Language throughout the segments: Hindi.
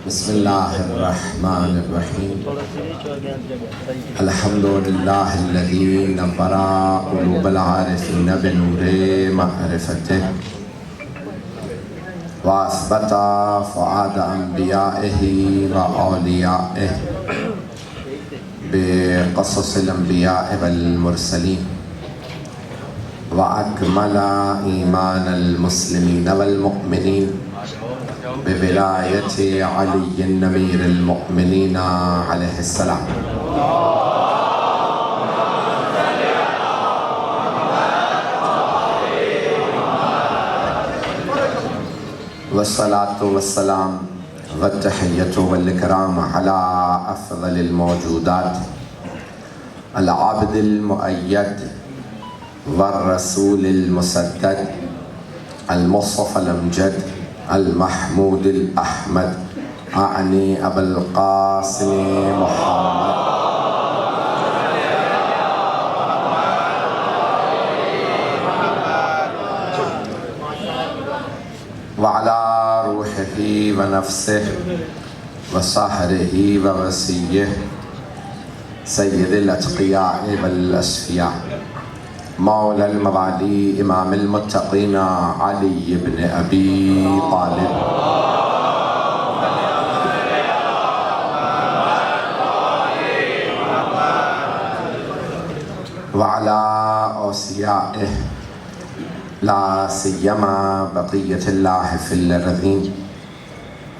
बिस्मिल्लाहिर्रहमानिर्रहीम। अल्हम्दुलिल्लाहिल्लज़ी नव्वरा क़ुलूबल आरिफ़ीन बिनूरे मअरिफ़तिह व असबता फ़ुआद अंबियाइही व औलियाइही बिक़ससिल अंबियाइ वल मुरसलीन व अकमला ईमानल मुस्लिमीन वल मुअमिनीन बिविलायति अली अमीरुल मुअमिनीन अलैहिस्सलाम। वस्सलातु वस्सलाम वत्तहिय्यतु वल इकराम अला अफ़ज़लिल मौजूदात अल आबिदिल मुअय्यद वर रसूलिल मुसद्दद अल मुस्तफ़ल अमजद अल महमूदिल अहमद आनी अबुल क़ासिम मुहम्मद व अला रूहिही व नफ्सिही व सहरिही व वसीयिही सय्यिदिल अत्क़ियाए वल अस्फ़िया मौलल मवाली इमामिल मुत्तक़ीन अली इब्न अबी तालिब व अला औसियाइही ला सिय्यमा बक़िय्यतिल्लाहि फिल अर्ज़ीन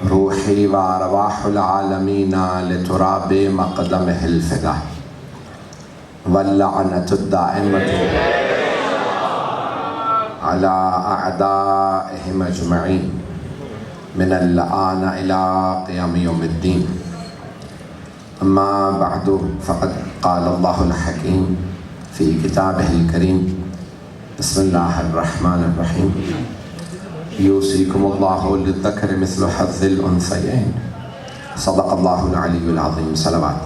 रूही व अरवाहुल आलमीन लितुराबि मक़दमिहिल फ़िदा वल्लअनतुद दाइमतु अला अअदाइहिम अजमईन मिनल आन इला क़ियाम यौमिद्दीन। अम्मा बअदु फ़क़द क़ाल अल्लाहुल हकीम फ़ी किताबिहिल करीम बिस्मिल्लाहिर्रहमानिर्रहीम यूसिकुमुल्लाहु लिज़्ज़करि मिस्लु हज़्ज़िल उन्सयैन सदक़ल्लाहुल अलियुल अज़ीम। सलवात।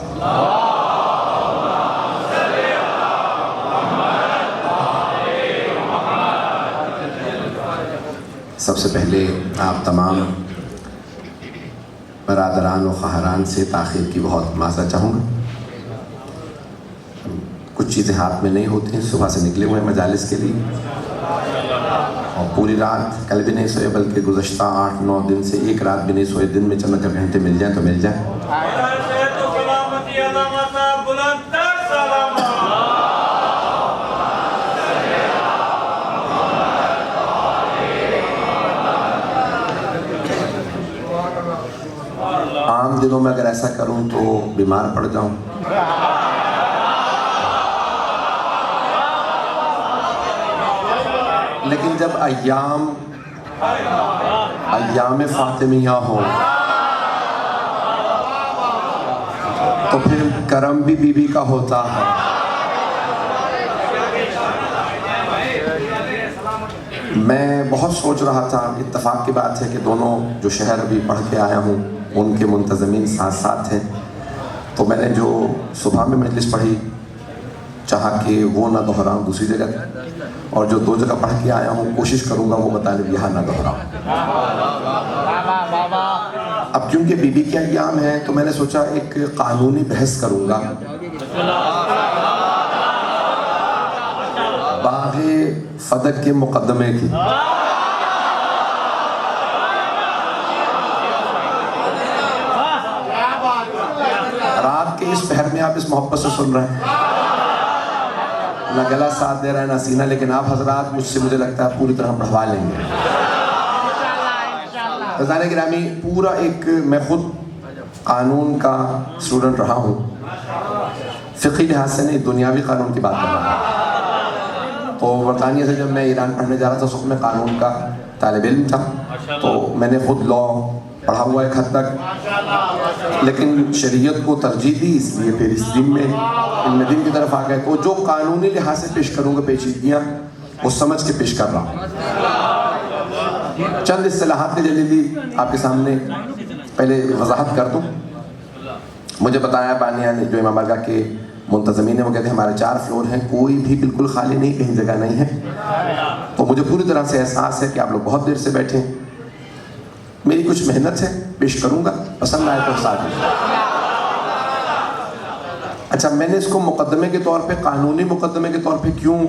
सबसे पहले आप तमाम बरादरान व ख़ाहरान से ताख़ीर की बहुत माज़रत चाहूँगा। कुछ चीज़ें हाथ में नहीं होती हैं, सुबह से निकले हुए मजालिस के लिए और पूरी रात कल भी नहीं सोए, बल्कि गुज़श्ता 8-9 दिन से एक रात भी नहीं सोए। दिन में चंद घंटे मिल जाए तो मिल जाए। आम दिनों में अगर ऐसा करूं तो बीमार पड़ जाऊं, लेकिन जब अय्याम फातिमिया हो तो फिर करम भी बीबी का होता है। मैं बहुत सोच रहा था, इत्तेफाक की बात है कि दोनों जो शहर भी पढ़ के आया हूँ उनके मुंतज़मीन साथ साथ हैं, तो मैंने जो सुबह में मजलिस पढ़ी चाहा कि वो ना दोहराऊँ दूसरी जगह, और जो 2 जगह पढ़ के आया हूँ कोशिश करूँगा वो बताने यहाँ ना दोहराऊँ। अब क्योंकि बीबी के अय्याम है तो मैंने सोचा एक कानूनी बहस करूँगा बाग़े फ़दक के मुक़दमे की। रात के इस पहर में आप इस मोहब्बत से सुन रहे हैं, ना गला साथ दे रहा है ना सीना, लेकिन आप हजरात मुझसे मुझे लगता है पूरी तरह बढ़वा लेंगे। फ़ज़ान गिरामी, पूरा एक मैं खुद कानून का स्टूडेंट रहा हूँ, फ़िक़ही लिहाज से नहीं दुनियावी कानून की बात कर रहा हूँ। तो बरतानिया से जब मैं ईरान पढ़ने जा रहा था उस वक्त मैं कानून का तालिब इल्म था, तो मैंने खुद लॉ पढ़ा हुआ एक हद तक, लेकिन शरीयत को तरजीह दी, इसलिए फिर इस दिन में इल्म दिन की तरफ आ गए। तो जो कानूनी लिहाज से पेश करूँगा पेचीदगियाँ वो समझ के पेश कर रहा हूँ। चंद इस्तिलाहात की जल्दी आपके सामने पहले वजाहत कर दूँ। मुझे बताया बानिया ने जो इमाम बारगाह के मुंतज़मीन है वो कहते हैं हमारे 4 फ्लोर हैं, कोई भी बिल्कुल खाली नहीं, कहीं जगह नहीं है। तो मुझे पूरी तरह से एहसास है कि आप लोग बहुत देर से बैठे हैं। मेरी कुछ मेहनत है पेश करूंगा, पसंद आए तो साथ ही। अच्छा, मैंने इसको मुकदमे के तौर पे, कानूनी मुकदमे के तौर पे क्यों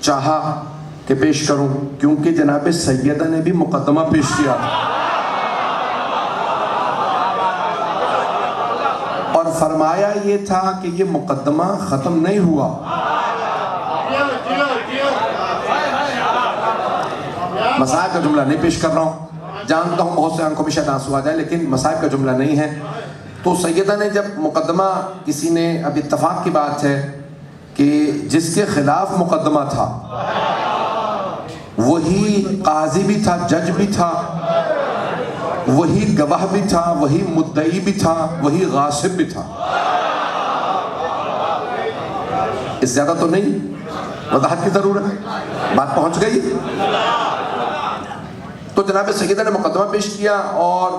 चाहा कि पेश करूं? क्योंकि जनाब सैयदा ने भी मुकदमा पेश किया और फरमाया ये था कि ये मुकदमा ख़त्म नहीं हुआ। मसाइब का जुमला नहीं पेश कर रहा हूँ, जानता हूँ बहुत से आंखों में शायद आंसू आ जाए, लेकिन मसाइब का जुमला नहीं है। तो सैयदा ने जब मुकदमा, किसी ने, अब इत्तफाक की बात है कि जिसके खिलाफ मुकदमा था वही काजी भी था, जज भी था, वही गवाह भी था, वही मुद्दई भी था, वही गासिब भी था। इस ज्यादा तो नहीं वजाहत की जरूरत, बात पहुंच गई। तो जनाब सैयदा ने मुकदमा पेश किया और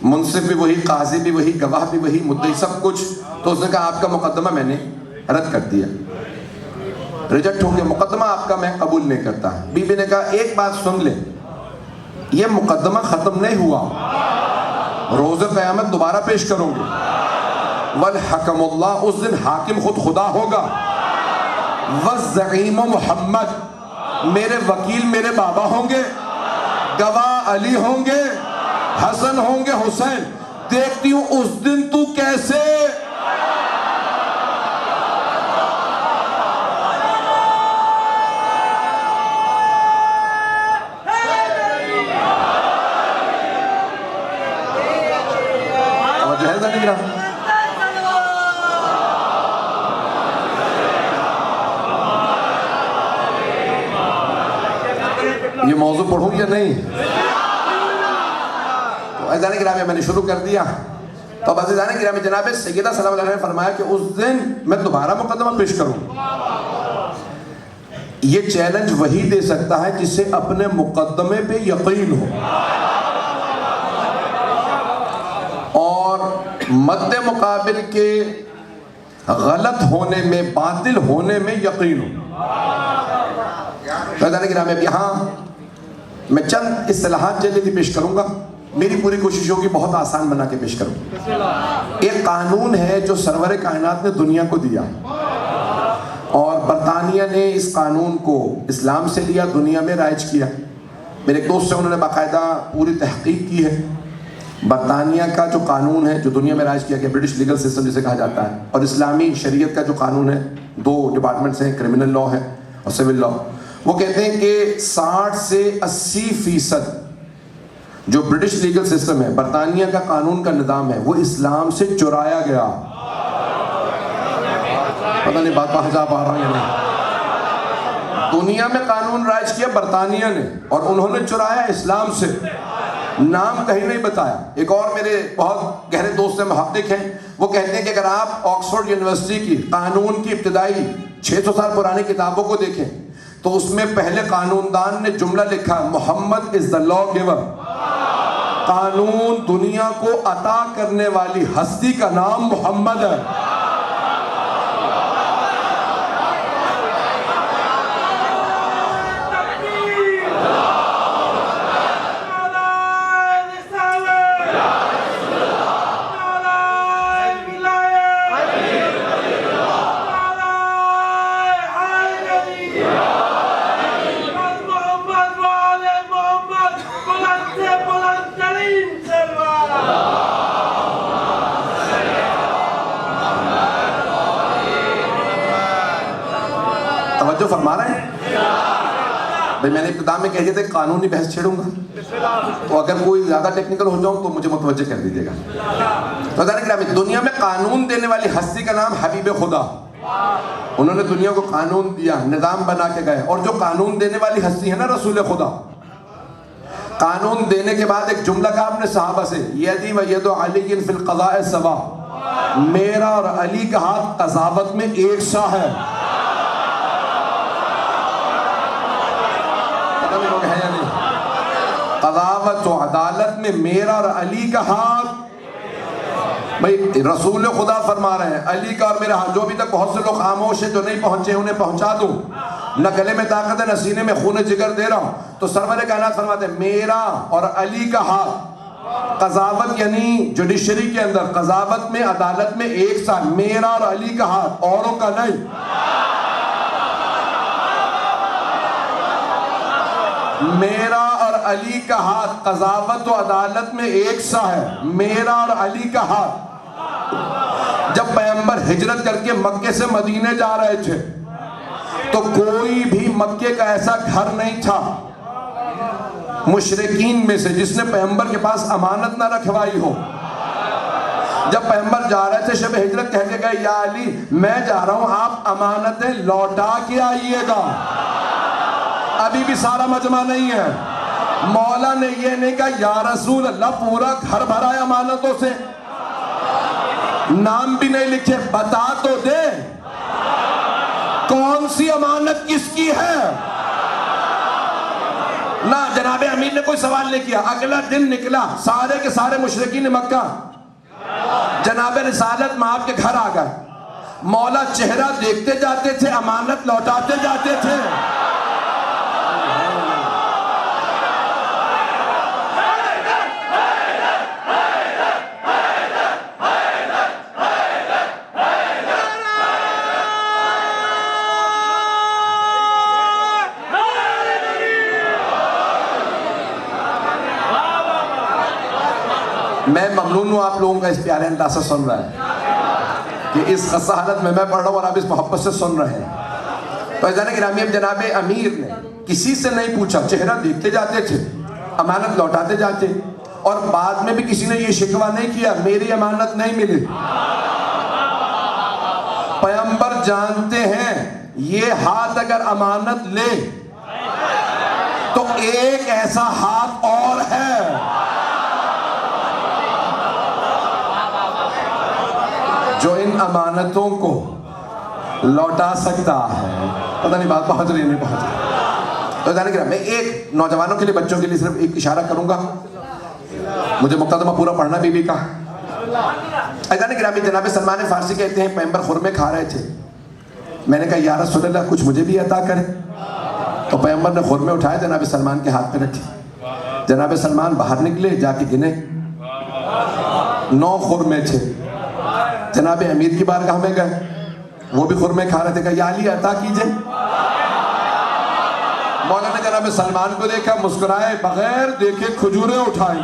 मुंसिफ भी वही, काजी भी वही, गवाह भी वही, मुद्दई सब कुछ। तो उसने कहा आपका मुकदमा मैंने रद्द कर दिया, रिजेक्ट हो गया, मुकदमा आपका मैं कबूल नहीं करता। बीबी ने कहा एक बात सुन ले, ये मुकदमा खत्म नहीं हुआ, रोज़े क़यामत दोबारा पेश करोगे। वल हकमुल्लाह, उस दिन हाकिम खुद खुदा होगा। वज़्ज़ईम मोहम्मद, मेरे वकील मेरे बाबा होंगे, गवाह अली होंगे, हसन होंगे, हुसैन। देखती हूं उस दिन तू कैसे ये मौजू पढ़ूं या नहीं? तो अज़ान गिरामी मैंने शुरू कर दिया। तो अब अज़ान गिरामी जनाब सैयदा सल्लल्लाहु अलैहि वसल्लम ने फरमाया कि उस दिन मैं दोबारा मुकदमा पेश करूं। ये चैलेंज वही दे सकता है जिससे अपने मुकदमे पे यकीन हो और मद्दे मुकाबिल के गलत होने में, बातिल होने में यकीन हो। अज़ान गिरामी अब यहाँ मैं चंद इस्तिलाहात जल्दी पेश करूंगा, मेरी पूरी कोशिश होगी बहुत आसान बना के पेश करूं। एक कानून है जो सरवर कायनात ने दुनिया को दिया और बरतानिया ने इस कानून को इस्लाम से लिया, दुनिया में राइज किया। मेरे एक दोस्त से उन्होंने बाकायदा पूरी तहकीक की है। बरतानिया का जो कानून है जो दुनिया में राइज किया गया, ब्रिटिश लीगल सिस्टम जिसे कहा जाता है, और इस्लामी शरीयत का जो कानून है, दो डिपार्टमेंट्स हैं, क्रिमिनल लॉ है और सिविल लॉ। वो कहते हैं कि 60 से 80% जो ब्रिटिश लीगल सिस्टम है, बरतानिया का कानून का निज़ाम है, वो इस्लाम से चुराया गया। पता नहीं बात कहाँ जा पा रहा हूँ या नहीं। दुनिया में कानून राइज किया बरतानिया ने और उन्होंने चुराया इस्लाम से, नाम कहीं नहीं बताया। एक और मेरे बहुत गहरे दोस्त मुहक्किक हैं, वो कहते हैं कि अगर आप ऑक्सफोर्ड यूनिवर्सिटी की कानून की इब्तिदाई 600 साल पुरानी किताबों को देखें तो उसमें पहले कानूनदान ने जुमला लिखा, Muhammad is the lawgiver. कानून दुनिया को अता करने वाली हस्ती का नाम मोहम्मद है। तवज्जो फरमा रहे हैं भाई? मैंने इब्तिदा में कह दिया था कानूनी बहस छेड़ूंगा, तो अगर कोई ज्यादा टेक्निकल हो जाऊं तो मुझे मुतवज्जे कर दीजिएगा। तो दुनिया में कानून देने वाली हस्ती का नाम हबीब खुदा। उन्होंने दुनिया को कानून दिया, निजाम बना के गए। और जो कानून देने वाली हस्ती है ना, रसूल खुदा, कानून देने के बाद एक जुमला कहा अपने सहाबा से, यदी व यदु अली फिल क़ज़ाए सवा, मेरा और अली का हाथ कज़ावत में एक सा है। है या नहीं? कज़ावत और अदालत में मेरा और अली का हाथ। भाई रसूल खुदा फरमा रहे हैं अली का और मेरा हाथ। जो अभी तक बहुत से लोग खामोश है, जो नहीं पहुंचे, उन्हें पहुंचा दूं। न गले में ताकत है, न सीने में खून जिगर दे रहा हूं। तो सरवर कायनात फरमाते हैं मेरा और अली का हाथ कजावत यानी जुडिशरी के अंदर, कजावत में, अदालत में एक साथ, मेरा और अली का हाथ, औरों का नहीं। मेरा और अली का हाथ कजावत और अदालत में एक सा है, मेरा और अली का हाथ। जब पैगंबर हिजरत करके मक्के से मदीने जा रहे थे तो कोई भी मक्के का ऐसा घर नहीं था मुशरिकीन में से जिसने पैगंबर के पास अमानत ना रखवाई हो। जब पैगंबर जा रहे थे शब हिजरत, कह के गए या अली मैं जा रहा हूं, आप अमानतें लौटा के आइएगा। अभी भी सारा मजमा नहीं है। मौला ने ये नहीं कहा या रसूल अल्लाह पूरा घर भरा है अमानतों से, नाम भी नहीं लिखे, बता तो दे कौन सी अमानत किसकी है। ना जनाबे अमीर ने कोई सवाल नहीं किया। अगला दिन निकला, सारे के सारे मुशरिकीन मक्का जनाबे रिसालत माब के घर आ गए। मौला चेहरा देखते जाते थे, अमानत लौटाते जाते थे। मैं ममनून हूँ आप लोगों का इस प्यारे अंदाज से सुन रहा है कि इस खस्ता हालत में मैं पढ़ रहा हूँ और आप इस मोहब्बत से सुन रहे हैं। तो जाने गिरामी जनाबे अमीर ने किसी से नहीं पूछा, चेहरा देखते जाते थे, अमानत लौटाते जाते, और बाद में भी किसी ने ये शिकवा नहीं किया मेरी अमानत नहीं मिली। पैगंबर जानते हैं ये हाथ अगर अमानत ले तो एक ऐसा हाथ और है जो इन अमानतों को लौटा सकता है। पता नहीं बात पहुंच रही नहीं पहुंच रही। तो जाने के मैं एक नौजवानों के लिए, बच्चों के लिए सिर्फ एक इशारा करूंगा। मुझे मुकदमा पूरा पढ़ना बीबी का। जाने गिरामी जनाब सलमान फारसी कहते हैं पैगंबर खुरमे खा रहे थे। मैंने कहा या रसूल अल्लाह कुछ मुझे भी अता करे। तो पैगंबर ने खुरमे उठाए, जनाब सलमान के हाथ पे रखे। जनाब सलमान बाहर निकले, जाके गिने 9 खुरमे थे। जनाब अमीर की बारगाह में गए, वो भी खुरमे खा रहे थे। कहा या अली अता कीजिए। मौला ने जनाब सलमान को देखा, मुस्कुराए बगैर देखे खजूरें उठाई,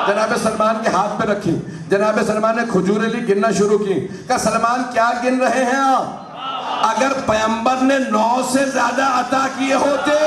जनाब सलमान के हाथ पे रखी। जनाब सलमान ने खजूरें ली, गिनना शुरू की। कहा सलमान क्या गिन रहे हैं आप? अगर पैगंबर ने 9 से ज्यादा अता किए होते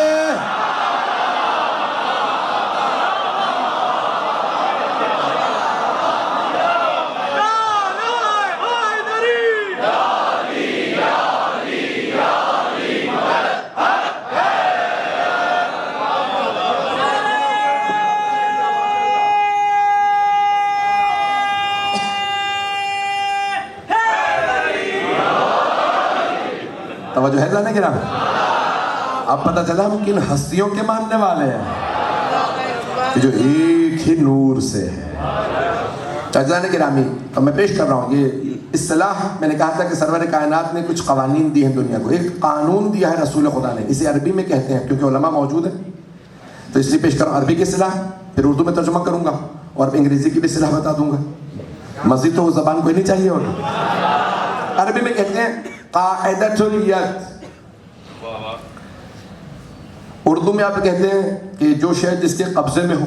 जो है जाने गिरा। अब पता चला हम किन हस्तियों के मानने वाले हैं जो एक ही नूर से है। जाने गिरामी अब मैं पेश कर रहा हूँ ये इस्तिलाह। मैंने कहा था कि सरवर कायनात ने कुछ कवानीन दिए हैं दुनिया को, एक कानून दिया है रसूल खुदा ने। इसे अरबी में कहते हैं क्योंकि उलमा मौजूद है तो इसलिए पेश कर रहा हूँ अरबी की इस्तिलाह, फिर उर्दू में तर्जुमा करूँगा और अंग्रेजी की भी इस्तिलाह बता दूंगा। मज़ीद तो वो ज़बान कोई नहीं चाहिए होगी। अरबी में कहते हैं कायदतुल यद। उर्दू में आप कहते हैं कि जो शय जिसके कब्जे में हो,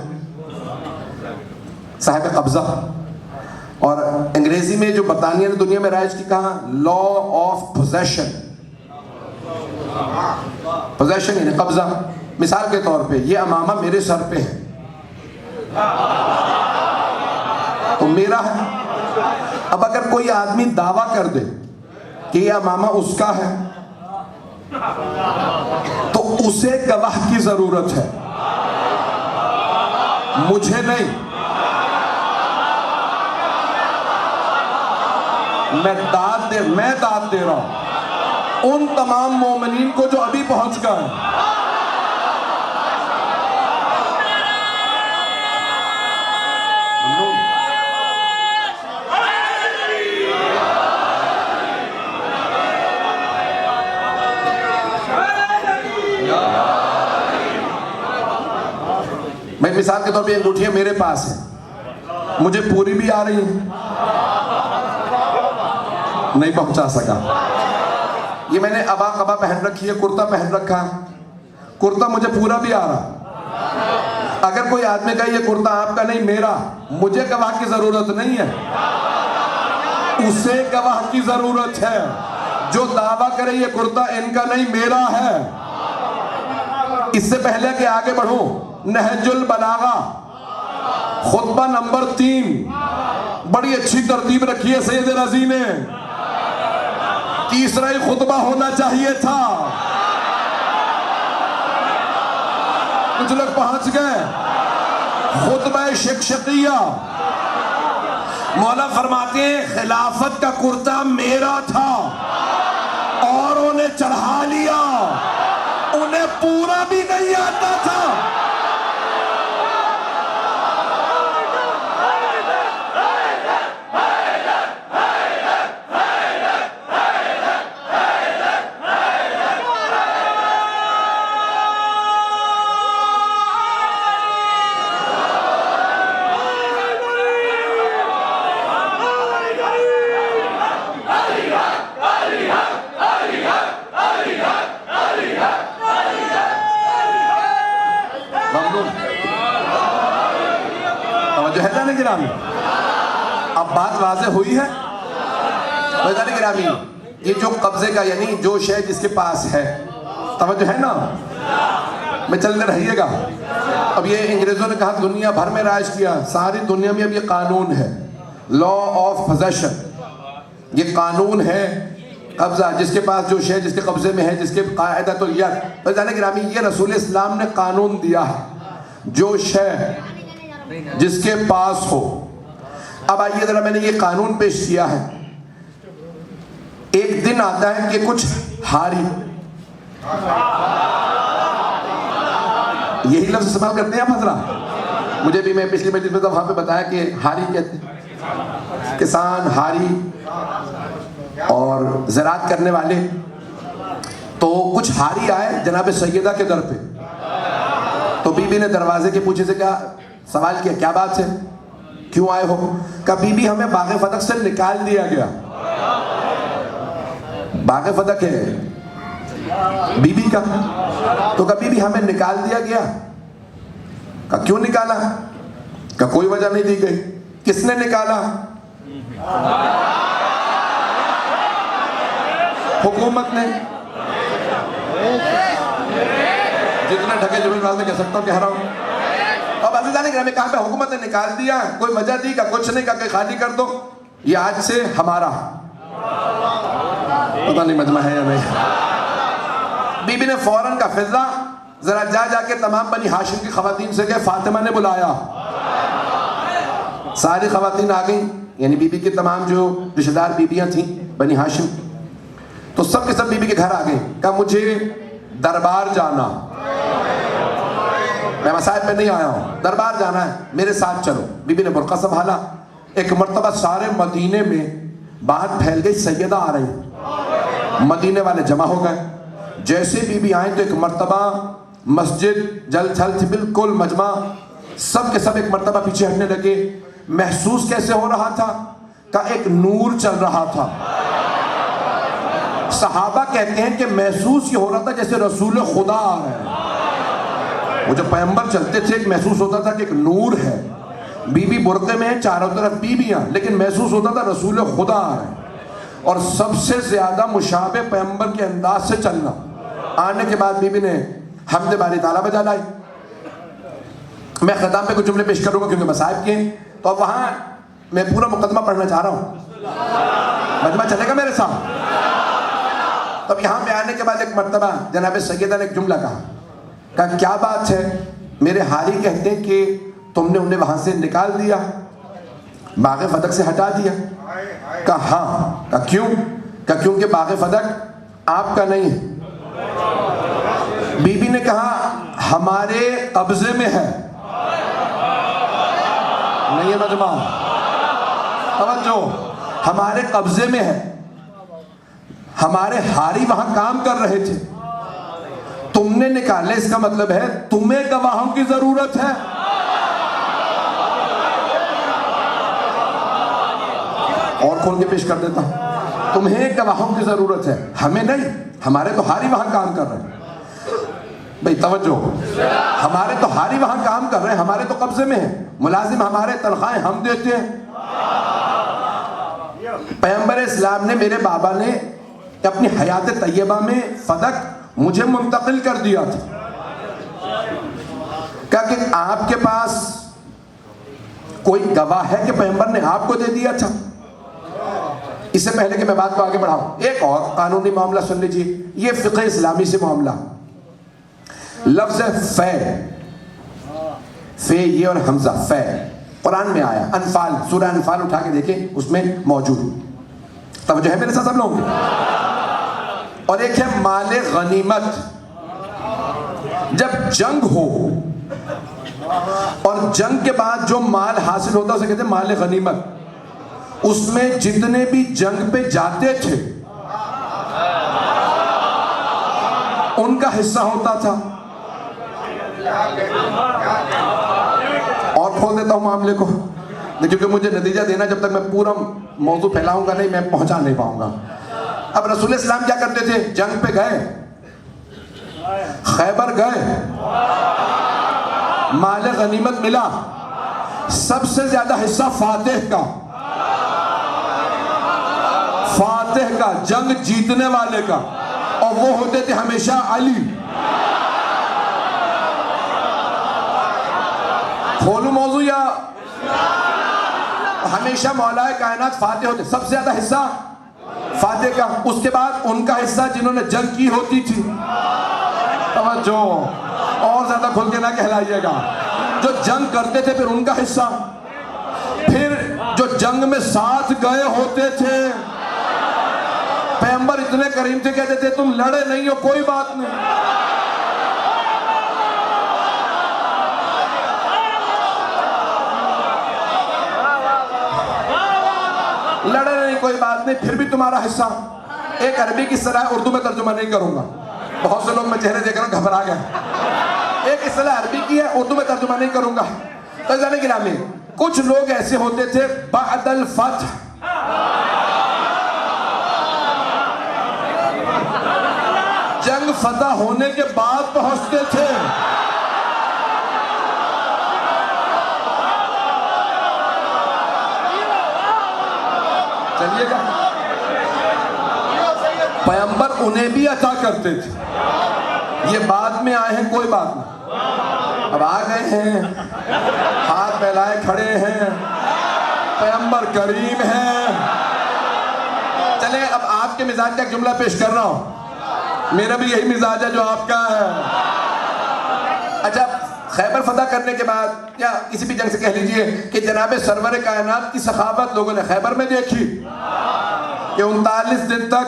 साहिब कब्जा। और अंग्रेजी में जो बरतानिया ने दुनिया में राइज की कहा लॉ ऑफ पोजेशन। पोजेशन यानी कब्जा। मिसाल के तौर पे ये अमामा मेरे सर पे है तो मेरा है। अब अगर कोई आदमी दावा कर दे कि यह अमामा उसका है तो उसे गवाह की जरूरत है, मुझे नहीं। मैं दाद दे रहा हूं उन तमाम मोमिनीन को जो अभी पहुंच गए। मैं मिसाल के तौर पे अंगूठियां मेरे पास है, मुझे पूरी भी आ रही है, नहीं पहुंचा सका। ये मैंने अबा कबा पहन रखी है, कुर्ता पहन रखा, कुर्ता मुझे पूरा भी आ रहा। अगर कोई आदमी कहे ये कुर्ता आपका नहीं मेरा, मुझे गवाह की जरूरत नहीं है, उसे गवाह की जरूरत है जो दावा करे ये कुर्ता इनका नहीं मेरा है। इससे पहले कि आगे बढ़ूं, नहजुल बलागा खुतबा नंबर 3, बड़ी अच्छी तरतीब रखी है सैयद रजी ने। तीसरा ही खुतबा होना चाहिए था, कुछ लोग पहुंच गए। खुतबा शिक्षकिया, मौला फरमाते हैं खिलाफत का कुर्ता मेरा था, औरों ने चढ़ा लिया, उन्हें पूरा भी नहीं आता था। अब बात वाज़ेह हुई है। गिरामी, ये जो कब्जे का यानी जो शय जिसके पास है, तवज्जो है ना, मैं चलते रहिएगा। अब ये अंग्रेजों ने कहा दुनिया भर में राज किया, सारी दुनिया में अब ये कानून है, लॉ ऑफ पोजेशन, ये कानून है कब्जा, जिसके पास जो शय जिसके कब्जे में है, जिसके कायदा तो यद गिरामी, ये रसूल इस्लाम ने कानून दिया है, जो शय जिसके पास हो। अब आइए जरा, मैंने ये कानून पेश किया है। एक दिन आता है कि कुछ हारी, यही लफ्ज इस्तेमाल करते हैं आप हजरा, मुझे भी, मैं पिछली मजलिस में तो वहां पे बताया कि हारी कहते हैं, किसान हारी और ज़राअत करने वाले। तो कुछ हारी आए जनाब सैयदा के दर पे, तो बीबी ने दरवाजे के पूछे से क्या सवाल किया, क्या बात है, क्यों आए हो? कहा बीबी हमें बाग़े फदक से निकाल दिया गया। बाग़े फदक है बीबी का, तो कहा बीबी हमें निकाल दिया गया। कहा क्यों निकाला? कहा कोई वजह नहीं दी गई। किसने निकाला? हुकूमत ने। जितने ढके जमीन वाले कह सकता हूं, कह रहा हूं। अब अज़ीज़ान गिरामी, कहा पे हुकूमत ने निकाल दिया, कोई वजह दी? का कुछ नहीं, का खाली कर दो, ये आज से हमारा। पता नहीं मजमा है या नहीं। बीबी ने फौरन का फिजा जरा जाके तमाम बनी हाशिम की खवातीन से कहे, फातिमा ने बुलाया। सारी खवातीन आ गई, यानी बीबी की तमाम जो रिश्तेदार बीबियां थी बनी हाशिम, तो सब के सब बीबी के घर आ गए। कहा मुझे दरबार जाना, मैं मसाइब में नहीं आया हूँ, दरबार जाना है, मेरे साथ चलो। बीबी ने बुर्का संभाला। एक मर्तबा सारे मदीने में बात फैल गई, सैयदा आ रही, मदीने वाले जमा हो गए। जैसे बीबी आए तो एक मर्तबा मस्जिद जल थल थी, बिल्कुल मजमा, सब के सब एक मर्तबा पीछे हटने लगे। महसूस कैसे हो रहा था? का एक नूर चल रहा था। सहाबा कहते हैं कि महसूस ये हो रहा था जैसे रसूल खुदा आ रहे हैं। वो जब पैगंबर चलते थे, एक महसूस होता था कि एक नूर है। बीबी बुरके में है, चारों तरफ बीबियां, लेकिन महसूस होता था रसूल खुदा आ रहे हैं। और सबसे ज्यादा मुशाबे पैगंबर के अंदाज से चलना। आने के बाद बीबी ने हमद बारी ताला बजा लाई। मैं खिताब पे कुछ जुमले पेश करूंगा क्योंकि मसाइब के, तो अब वहां मैं पूरा मुकदमा पढ़ना चाह रहा हूं, मजमा चलेगा मेरे साथ। तब यहाँ पे आने के बाद एक मर्तबा जनाब सैयदा ने एक जुमला कहा, क्या बात है? मेरे हारी कहते हैं कि तुमने उन्हें वहां से निकाल दिया, बाग़े फदक से हटा दिया। कहा हाँ। कहा क्यों? कहा क्योंकि बाग़े फदक आपका नहीं है। बीबी ने कहा हमारे कब्जे में है। नहीं है मजमा, तवज्जो, हमारे कब्जे में है, हमारे हारी वहां काम कर रहे थे, तुमने निकाले, इसका मतलब है तुम्हें गवाहों की जरूरत है। और खोल के पेश कर देता हूं। तुम्हें गवाहों की जरूरत है, हमें नहीं। हमारे तो हारी वहां काम कर रहे हैं। भाई तवज्जो, हमारे तो हारी वहां काम कर रहे हैं, हमारे तो कब्जे में है। मुलाजिम हमारे, तनख्वाहें हम देते हैं। पैगंबर इस्लाम ने, मेरे बाबा ने अपनी हयात तैयबा में फदक मुझे मुंतकिल कर दिया था। क्या कि आपके पास कोई गवाह है कि पैगंबर ने आपको दे दिया था? इससे पहले कि मैं बात को आगे बढ़ाऊं, एक और कानूनी मामला सुन लीजिए। ये फिक़ह इस्लामी से मामला। लफ्ज़ फे ये और हमजा फे कुरान में आया। अनफाल, सूरह अनफाल उठा के देखें, उसमें मौजूद। तब जो है मेरे साथ सब लोग। और एक है माले गनीमत। जब जंग हो और जंग के बाद जो माल हासिल होता है उसे कहते हैं माले गनीमत। उसमें जितने भी जंग पे जाते थे उनका हिस्सा होता था। और खोल देता हूं मामले को, क्योंकि मुझे नतीजा देना, जब तक मैं पूरा मौजू फैलाऊंगा नहीं, मैं पहुंचा नहीं पाऊंगा। अब रसूल इस्लाम क्या करते थे? जंग पे गए, खैबर गए, माले गनीमत मिला, सबसे ज्यादा हिस्सा फातेह का, जंग जीतने वाले का, और वो होते थे हमेशा अली। खोलू मौजू या हमेशा मौलाए कायनात फातेह होते, सबसे ज्यादा हिस्सा फातेह का। उसके बाद उनका हिस्सा जिन्होंने जंग की होती थी। तवज्जो, और ज्यादा खोल के ना कहलाइएगा। जो जंग करते थे फिर उनका हिस्सा, फिर जो जंग में साथ गए होते थे। पैगंबर इतने करीम थे, कहते थे तुम लड़े नहीं हो कोई बात नहीं, लड़े नहीं कोई बात नहीं, फिर भी तुम्हारा हिस्सा। एक अरबी की सलाह उर्दू में तर्जुमा नहीं करूंगा, बहुत से लोग मैं चेहरे देख रहा हूं घबरा गए। एक सलाह अरबी की है, उर्दू में तर्जुमा नहीं करूंगा। तो जाने की नाम, कुछ लोग ऐसे होते थे बअदल फतह, जंग फतह होने के बाद पहुंचते थे। चलिएगा, पैगंबर उन्हें भी अता करते थे। ये बाद में आए हैं, कोई बात नहीं, अब आ गए हैं, हाथ फैलाए खड़े हैं, पैगंबर करीम हैं। चले, अब आपके मिजाज का जुमला पेश कर रहा हूं। मेरा भी यही मिजाज है जो आपका है। अच्छा, खैबर फतह करने के बाद या किसी भी जंग से कह लीजिए कि जनाब सरवर कायनात की सखावत लोगों ने खैबर में देखी कि 39 दिन तक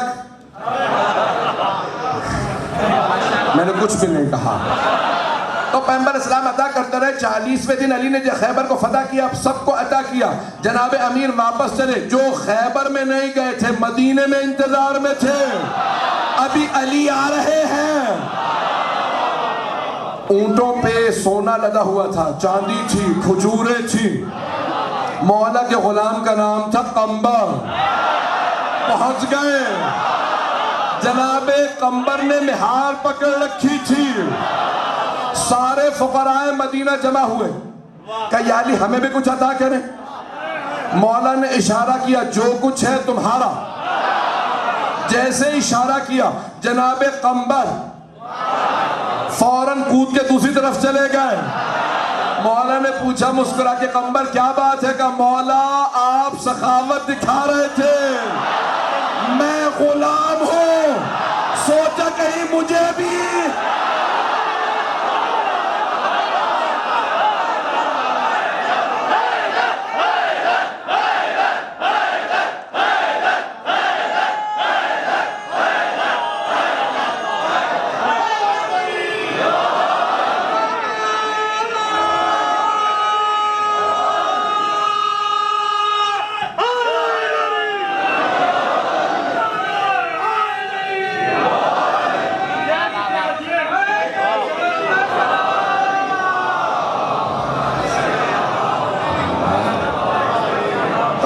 मैंने कुछ भी नहीं कहा। तो पैगंबर इस्लाम अता करते रहे। 40वें दिन अली ने जब खैबर को फतह किया, सबको अता किया। जनाब अमीर वापस चले, जो खैबर में नहीं गए थे मदीने में इंतजार में थे, अभी अली आ रहे हैं। ऊंटों पे सोना लदा हुआ था, चांदी थी, खजूरें थी। मौला के गुलाम का नाम था कंबर। पहुंच गए, जनाबे कंबर ने मिहार पकड़ रखी थी। सारे फुकराए मदीना जमा हुए, कहा या अली हमें भी कुछ अता करें। मौला ने इशारा किया, जो कुछ है तुम्हारा। जैसे इशारा किया, जनाबे कंबर फौरन कूद के दूसरी तरफ चले गए। मौला ने पूछा मुस्कुरा के, कंबर क्या बात है? कहा मौला आप सखावत दिखा रहे थे, मैं गुलाम हूं, सोचा कहीं मुझे भी।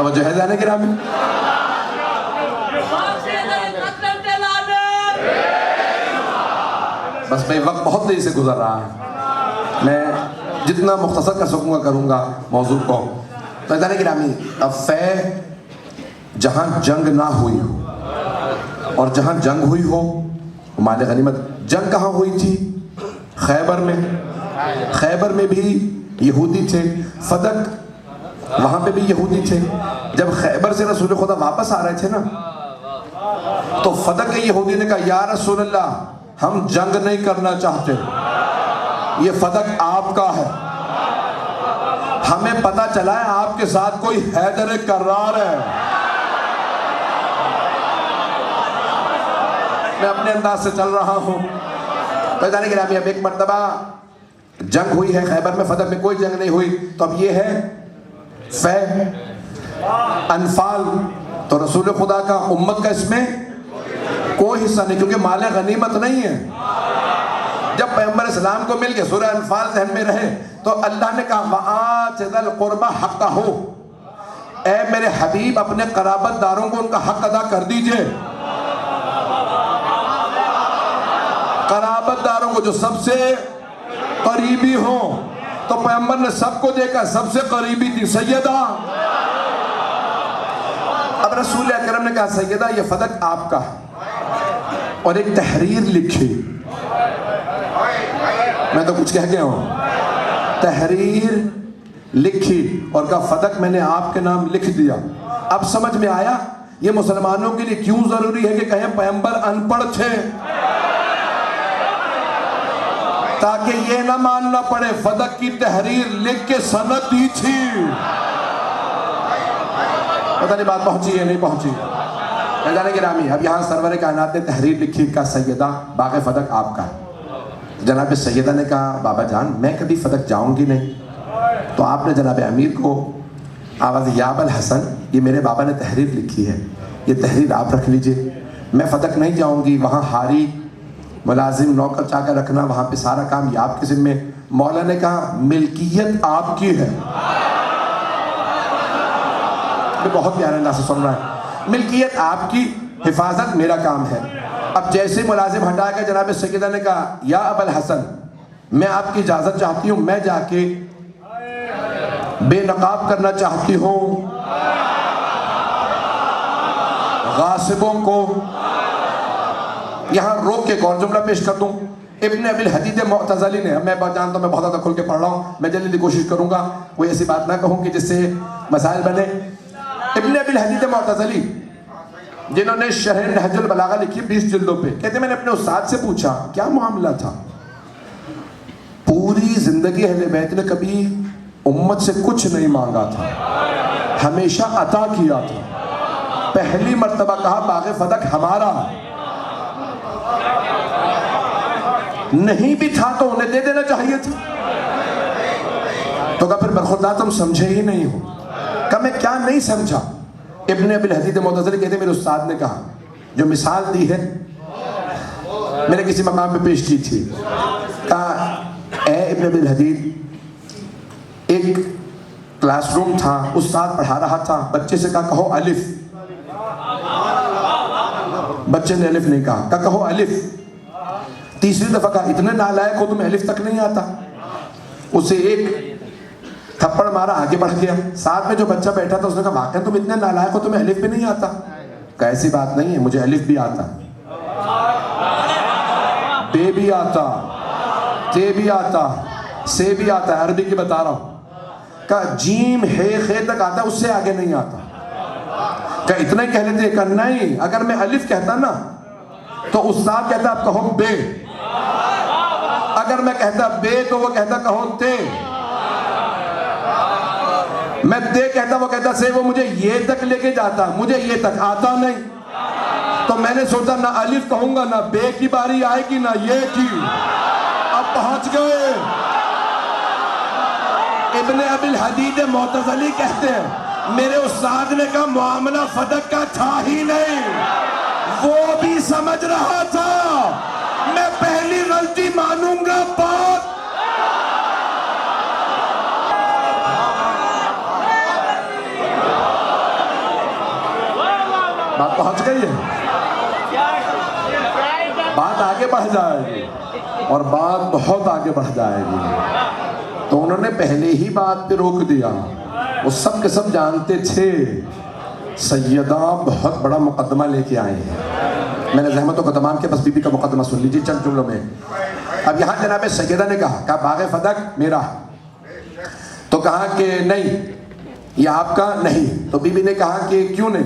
जो है जाने गिरामी, बस भाई वक्त बहुत तेजी से गुजर रहा है, मैं जितना मुख्तसर कर सकूँगा करूँगा मौजू को। तो इधर गिरामी, अब फै जहाँ जंग ना हुई हो और जहाँ जंग हुई हो माल गनीमत। जंग कहाँ हुई थी? खैबर में। खैबर में भी यहूदी थे, फदक वहाँ पे भी यहूदी थे। जब खैबर से रसूल खुदा वापस आ रहे थे ना, तो फदक के यहूदी ने कहा या रसूल अल्लाह हम जंग नहीं करना चाहते, ये फदक आपका है, हमें पता चला है आपके साथ कोई हैदर कर्रार है। मैं अपने अंदाज से चल रहा हूँ। तो जाने के नाम, अब एक मर्तबा जंग हुई है खैबर में, फदक में कोई जंग नहीं हुई। तो अब ये है फै अनफाल, तो रसूल खुदा का उम्मत का इसमें कोई हिस्सा नहीं, क्योंकि माल गनीमत नहीं है। जब पैगंबर इस्लाम को मिल के सूरह अनफाल ज़हन में रहे, तो अल्लाह ने कहा वआतिल कुर्बा हक़्क़हू, ऐ मेरे हबीब अपने क़राबतदारों को उनका हक अदा कर दीजिए। क़राबतदारों को जो सबसे करीबी हो, तो पैगंबर ने सबको देखा, सबसे करीबी थी सैयदा। अब रसूल अकरम ने कहा सैयदा ये फदक आपका, और एक तहरीर लिखी। मैं तो कुछ कह गया हूं। तहरीर लिखी और कहा फदक मैंने आपके नाम लिख दिया। अब समझ में आया ये मुसलमानों के लिए क्यों जरूरी है कि कहें पैगंबर अनपढ़ थे, ताकि ये ना मानना पड़े फदक की तहरीर लिख के सनद दी थी। पता नहीं बात पहुंची है नहीं पहुंची। जाने के रामी, अब यहाँ सरवर कायनात ने तहरीर लिखी का सैयदा बाग़ फदक आपका। जनाब सैयदा ने कहा बाबा जान मैं कभी फदक जाऊंगी नहीं। तो आपने जनाब अमीर को आवाज़ याबल हसन, ये मेरे बाबा ने तहरीर लिखी है, ये तहरीर आप रख लीजिए, मैं फदक नहीं जाऊंगी। वहाँ हारी मुलाजिम नौकर चाकर रखना, वहाँ पे सारा काम ये आपके ज़िम्मे। मौला ने कहा मिल्कियत आपकी है। बहुत प्यारे अंदाज से सुन रहा है, मिल्कियत आपकी, हिफाजत मेरा काम है। अब जैसे मुलाजिम हटा के जनाब सैयदा ने कहा या अबल हसन मैं आपकी इजाज़त चाहती हूँ, मैं जाके बेनकाब करना चाहती हूँ गासिबों को। यहाँ रोक के एक और जुमला पेश कर दूँ। इब्न अबिल हदीद मुअतज़िली ने, मैं जानता हूँ मैं बहुत ज़्यादा खुल के पढ़ रहा हूँ, मैं जल्दी कोशिश करूँगा कोई ऐसी बात ना कहूँ कि जिससे मसाइल बने। इब्न अबिल हदीद मुअतज़िली जिन्होंने शरह नहजुल बलागा लिखी 20 जिल्दों पे, कहते मैंने अपने उस्ताद से पूछा क्या मामला था। पूरी जिंदगी अहले बैत ने कभी उम्मत से कुछ नहीं मांगा था, हमेशा अता किया था। पहली मर्तबा कहा बाग़ फदक हमारा, नहीं भी था तो उन्हें दे देना चाहिए था। तो कहा फिर बरखुदा तुम समझे ही नहीं हो। कहा मैं क्या नहीं समझा। इब्न अबिल हदीद मुअतज़िली कहते मेरे उस्ताद ने कहा, जो मिसाल दी है मैंने किसी मकाम पे पेश की थी। कहा ए इब्न अबिल हदीद, एक क्लासरूम था, उस्ताद पढ़ा रहा था, बच्चे से कहा कहो अलिफ। बच्चे ने अलिफ नहीं कहा, कहो अलिफ। तीसरी दफा कहा इतने नालायक हो तुम्हें अलिफ तक नहीं आता। उसे एक थप्पड़ मारा, आगे बढ़ गया। साथ में जो बच्चा बैठा था उसने कहा वाकई तुम इतने नालायक हो तुम्हें अलिफ भी नहीं आता। कैसी बात नहीं है, मुझे अलिफ भी आता, बे भी आता, ते भी आता, से भी आता, अरबी की बता रहा हूं। कहा जीम हे खे तक आता, उससे आगे नहीं आता। क्या इतना ही कह लेते? कहा नहीं, अगर मैं अलिफ कहता ना तो उस्ताद कहता आप कहो बे, अगर मैं कहता बे तो वो कहता कहो ते, मैं ते कहता वो कहता से, वो मुझे ये तक लेके जाता, मुझे ये तक आता नहीं। तो मैंने सोचा ना अलिफ कहूंगा ना बे की बारी आएगी ना ये की। अब पहुंच गए। इब्न अबिल हदीद मुअतज़िली कहते हैं मेरे उस्ताद ने कहा मामला फदक का था ही नहीं, वो भी समझ रहा था मैं पहली गलती मानूंगा बात। पहुंच गई है, बात आगे बढ़ जाएगी। और बात बहुत आगे बढ़ जाएगी। तो उन्होंने पहले ही बात पे रोक दिया। वो सब के सब जानते थे सैयदा बहुत बड़ा मुकदमा लेके आए हैं। मैंने जहमत व कदमान के बस बीबी का मुकदमा सुन लीजिए चंद जुमलों में। अब यहाँ जनाब सैयदा ने कहा बाग़े फदक मेरा, तो कहा कि नहीं ये आपका नहीं। तो बीबी ने कहा कि क्यों नहीं?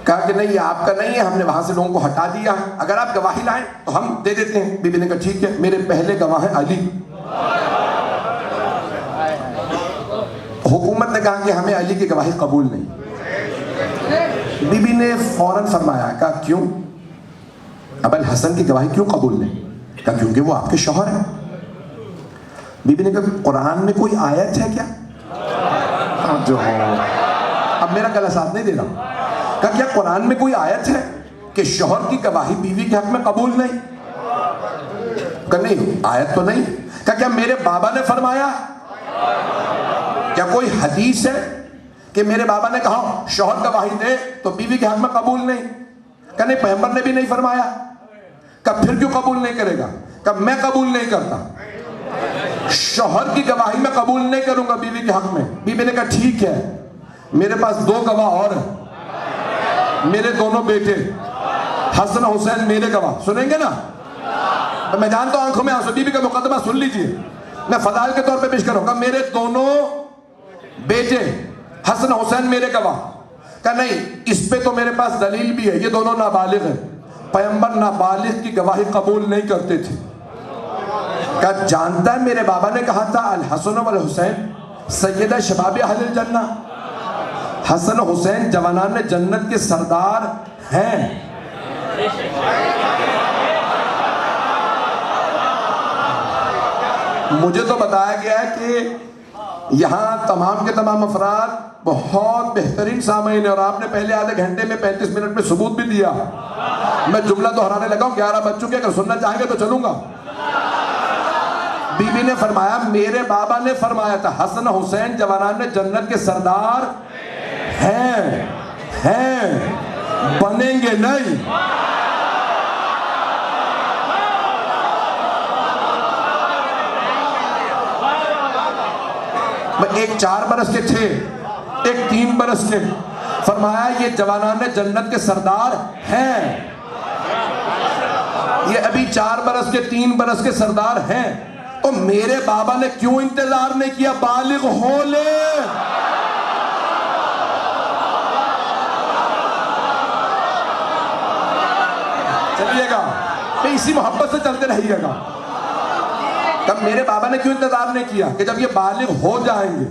कहा कि नहीं ये आपका नहीं है, हमने वहां से लोगों को हटा दिया, अगर आप गवाही लाएं तो हम दे देते हैं। बीबी ने कहा ठीक है, मेरे पहले गवाह हैं अली। हुकूमत ने कहा कि हमें अली की गवाही कबूल नहीं। बीबी ने फौरन फरमाया, कहा क्यों? अबुल हसन की गवाही क्यों कबूल नहीं? कहा क्योंकि वो आपके शौहर है। बीबी ने कहा कुरान में कोई आयत है क्या? जो अब मेरा गला साथ नहीं दे रहा। कहा क्या कुरान में कोई आयत है कि शौहर की गवाही बीवी के हक में कबूल नहीं? कहा नहीं आयत तो नहीं। कहा क्या मेरे बाबा ने फरमाया? क्या कोई हदीस है कि मेरे बाबा ने कहा शौहर गवाही दे तो बीवी के हक में कबूल नहीं? कहा नहीं पैगंबर ने भी नहीं फरमाया। कहा फिर क्यों कबूल नहीं करेगा? कहा मैं कबूल नहीं करता, शौहर की गवाही में कबूल नहीं करूंगा बीवी के हक में। बीवी ने कहा ठीक है, मेरे पास दो गवाह और हैं, मेरे दोनों बेटे हसन हुसैन मेरे गवाह। सुनेंगे ना? तो मैं जानता हूं आंखों में आंसू। बीबी का मुकदमा सुन लीजिए, मैं फदाइल के तौर पे पेश करूंगा। मेरे दोनों बेटे हसन हुसैन मेरे गवाह। कहा नहीं इस पे तो मेरे पास दलील भी है, ये दोनों नाबालिग हैं, पैगंबर नाबालिग की गवाही कबूल नहीं करते थे। कहा जानता है मेरे बाबा ने कहा था अल हसन वल हुसैन सैयदा शबाब अहल जन्ना, हसन हुसैन जवानान जन्नत के सरदार हैं। मुझे तो बताया गया है कि यहाँ तमाम के तमाम अफराद बहुत बेहतरीन सामीन है और आपने पहले आधे घंटे में 35 मिनट में सबूत भी दिया। मैं जुमला दोहराने लगा हूँ, 11 बज चुके, अगर सुनना चाहेंगे तो चलूंगा। बीबी ने फरमाया मेरे बाबा ने फरमाया था हसन हुसैन जवानान जन्नत के सरदार हैं, बनेंगे नहीं। एक 4 बरस के थे, एक 3 बरस के। फरमाया ये जवानान जन्नत के सरदार हैं, ये अभी 4 बरस के 3 बरस के सरदार हैं। तो मेरे बाबा ने क्यों इंतजार नहीं किया बालिग हो ले? चलिएगा तो इसी मोहब्बत से चलते रहिएगा। तब मेरे बाबा ने क्यों इंतजार नहीं किया कि जब ये बालिग हो जाएंगे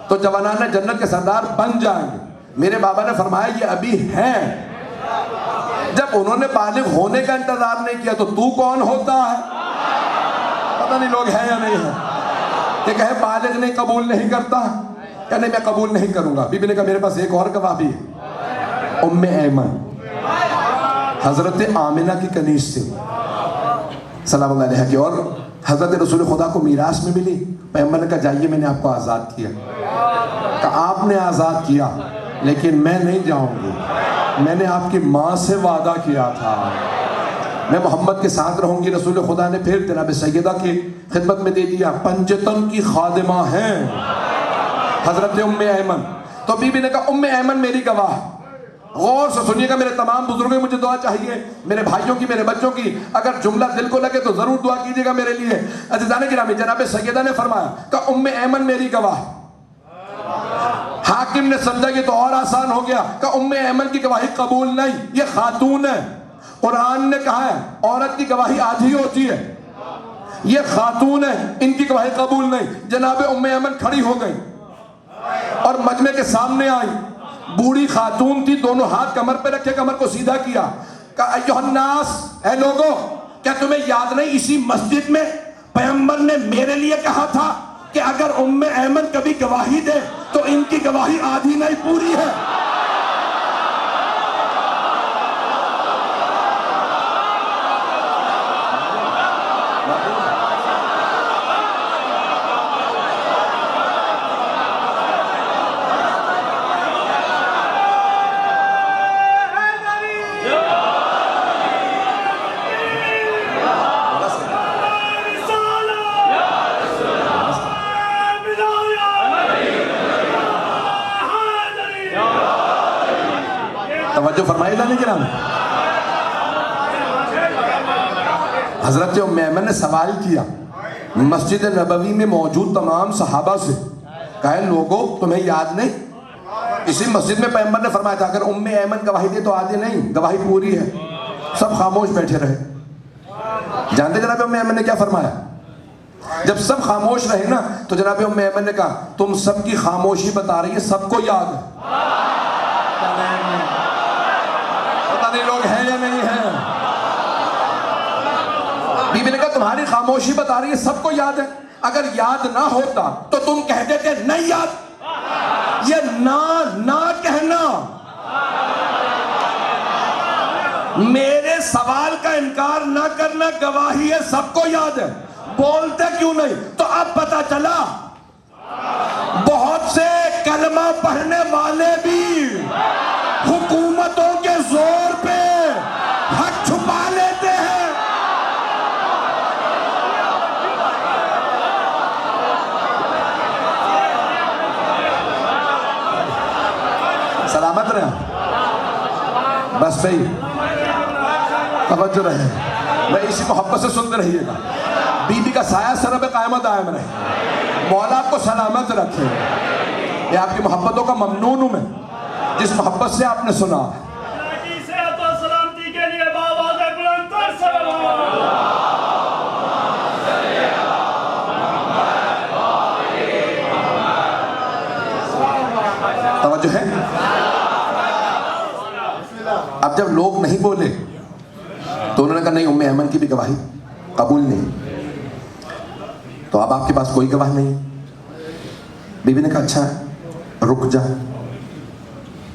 तो जवानान जन्नत के सरदार बन जाएंगे। मेरे बाबा ने फरमाया ये अभी हैं। जब उन्होंने बालिग होने का इंतजार नहीं किया तो तू कौन होता है? पता नहीं लोग हैं या नहीं है कि कहे बालिग नहीं कबूल नहीं करता, क्या नहीं मैं कबूल नहीं करूंगा। बीबी ने कहा मेरे पास एक और गवाह भी है, उम्मे ऐमन हजरत आमिना की कनीज से सलाम अलैहा की, और हजरत रसूल खुदा को मीरास में मिली। पैगंबर ने कहा जाइए मैंने आपको आज़ाद किया। कहा आपने आज़ाद किया लेकिन मैं नहीं जाऊंगी, मैंने आपकी माँ से वादा किया था मैं मोहम्मद के साथ रहूंगी। रसूल खुदा ने फिर जनाब सैयदा की खिदमत में दे दिया, पंजतन की खादिमा हैं हजरत उम्मे ऐमन। तो बीबी ने कहा उम्मे ऐमन मेरी गवाह। गौर से सुनिएगा मेरे तमाम बुजुर्गों, मुझे दुआ चाहिए, मेरे भाइयों की, मेरे बच्चों की। अगर जुमला दिल को लगे तो जरूर दुआ कीजिएगा मेरे लिए। अज़ीज़ान गिरामी जनाब सैयदा ने फरमाया कि उम्मे ऐमन मेरी गवाह। हाकिम ने समझा ये तो और आसान हो गया कि उम्मे ऐमन की गवाही कबूल नहीं, ये खातून है। कुरान ने कहा है औरत की गवाही आधी होती है, ये खातून है, इनकी गवाही कबूल नहीं। जनाब उम्मे ऐमन खड़ी हो गई और मजमे के सामने आई। बूढ़ी खातून थी, दोनों हाथ कमर पे रखे, कमर को सीधा किया। कहा अय्युहन्नास, ऐ लोगों, क्या तुम्हें याद नहीं इसी मस्जिद में पैगंबर ने मेरे लिए कहा था कि अगर उम्मे ऐमन कभी गवाही दे तो इनकी गवाही आधी नहीं पूरी है। तवज्जो फरमाइए जाने के नाम। हजरत उम्मे ऐमन ने सवाल किया मस्जिद नबवी में मौजूद तमाम सहाबा से, कहे लोगों तुम्हें याद नहीं, इसी मस्जिद में पैगंबर ने फरमाया था अगर उम्मे ऐमन गवाही दे तो आधे नहीं, गवाही पूरी है। सब खामोश बैठे रहे। जानते जनाब उम्मे ऐमन ने क्या फरमाया? जब सब खामोश रहे ना तो जनाब उम्मे ऐमन ने कहा तुम सबकी खामोशी बता रही है सबको याद है। पता नहीं लोग हैं या नहीं है। बीबी ने कहा तुम्हारी खामोशी बता रही है सबको याद है, अगर याद ना होता तो तुम कह देते नहीं याद। ये ना कहना मेरे सवाल का इनकार ना करना गवाही है सबको याद है। बोलते क्यों नहीं? तो अब पता चला बहुत से कलमा पढ़ने वाले भी हुकूमतों के जोर पे हक छुपा लेते हैं। सलामत रहे बस भाई, तवज्जो रहे भाई, इसी मोहब्बत से सुनते रहिएगा। बीबी का साया सरब क़यामत दायम रहे, मौला आपको सलामत रखे। ये आपकी मोहब्बतों का ममनून हूं मैं, जिस मोहब्बत से आपने सुना। तवज्जो है। अब जब लोग नहीं बोले तो उन्होंने कहा नहीं उम्मे ऐमन की भी गवाही कबूल नहीं, तो अब आपके पास कोई गवाह नहीं। बीबी ने कहा अच्छा रुक जा,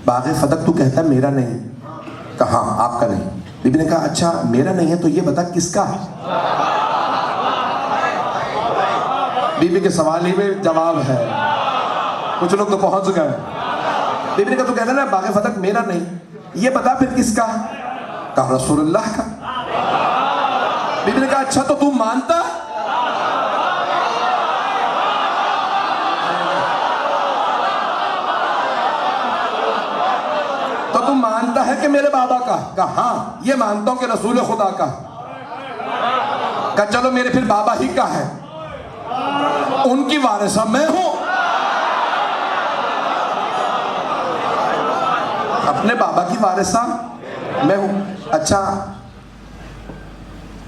बाग़े फदक तू कहता है मेरा नहीं, कहा आपका नहीं। बीबी ने कहा अच्छा मेरा नहीं है तो ये बता किसका है? बीबी के सवाल ही में जवाब है, कुछ लोग तो पहुंच गए। बीबी ने कहा तू कहता ना बाग़े फदक मेरा नहीं, ये बता फिर किसका? कहा रसूलुल्लाह का। बीबी ने कहा अच्छा तो तू मानता? तो तू मानता है कि मेरे बाबा का? कहा हाँ ये मानता हूं कि रसूल खुदा का। कहा चलो मेरे फिर बाबा ही का है, उनकी वारिसा मैं हूं, अपने बाबा की वारिसा मैं हूं। अच्छा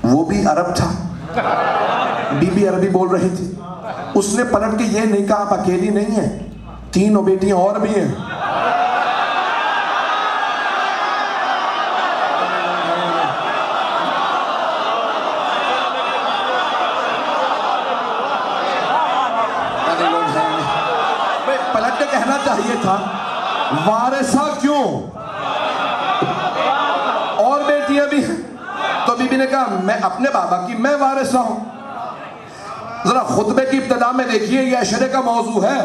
वो भी अरब था, बीबी अरबी बोल रही थी, उसने पलट के ये नहीं कहा आप अकेली नहीं है, तीनों बेटियां और भी हैं। पलट के कहना चाहिए था वारिसा क्यों, और बेटियां भी हैं। तो बीबी ने कहा मैं अपने बाबा की मैं वारिसा हूं। जरा खुतबे की इब्तिदा में देखिए, ये अशरे का मौजू है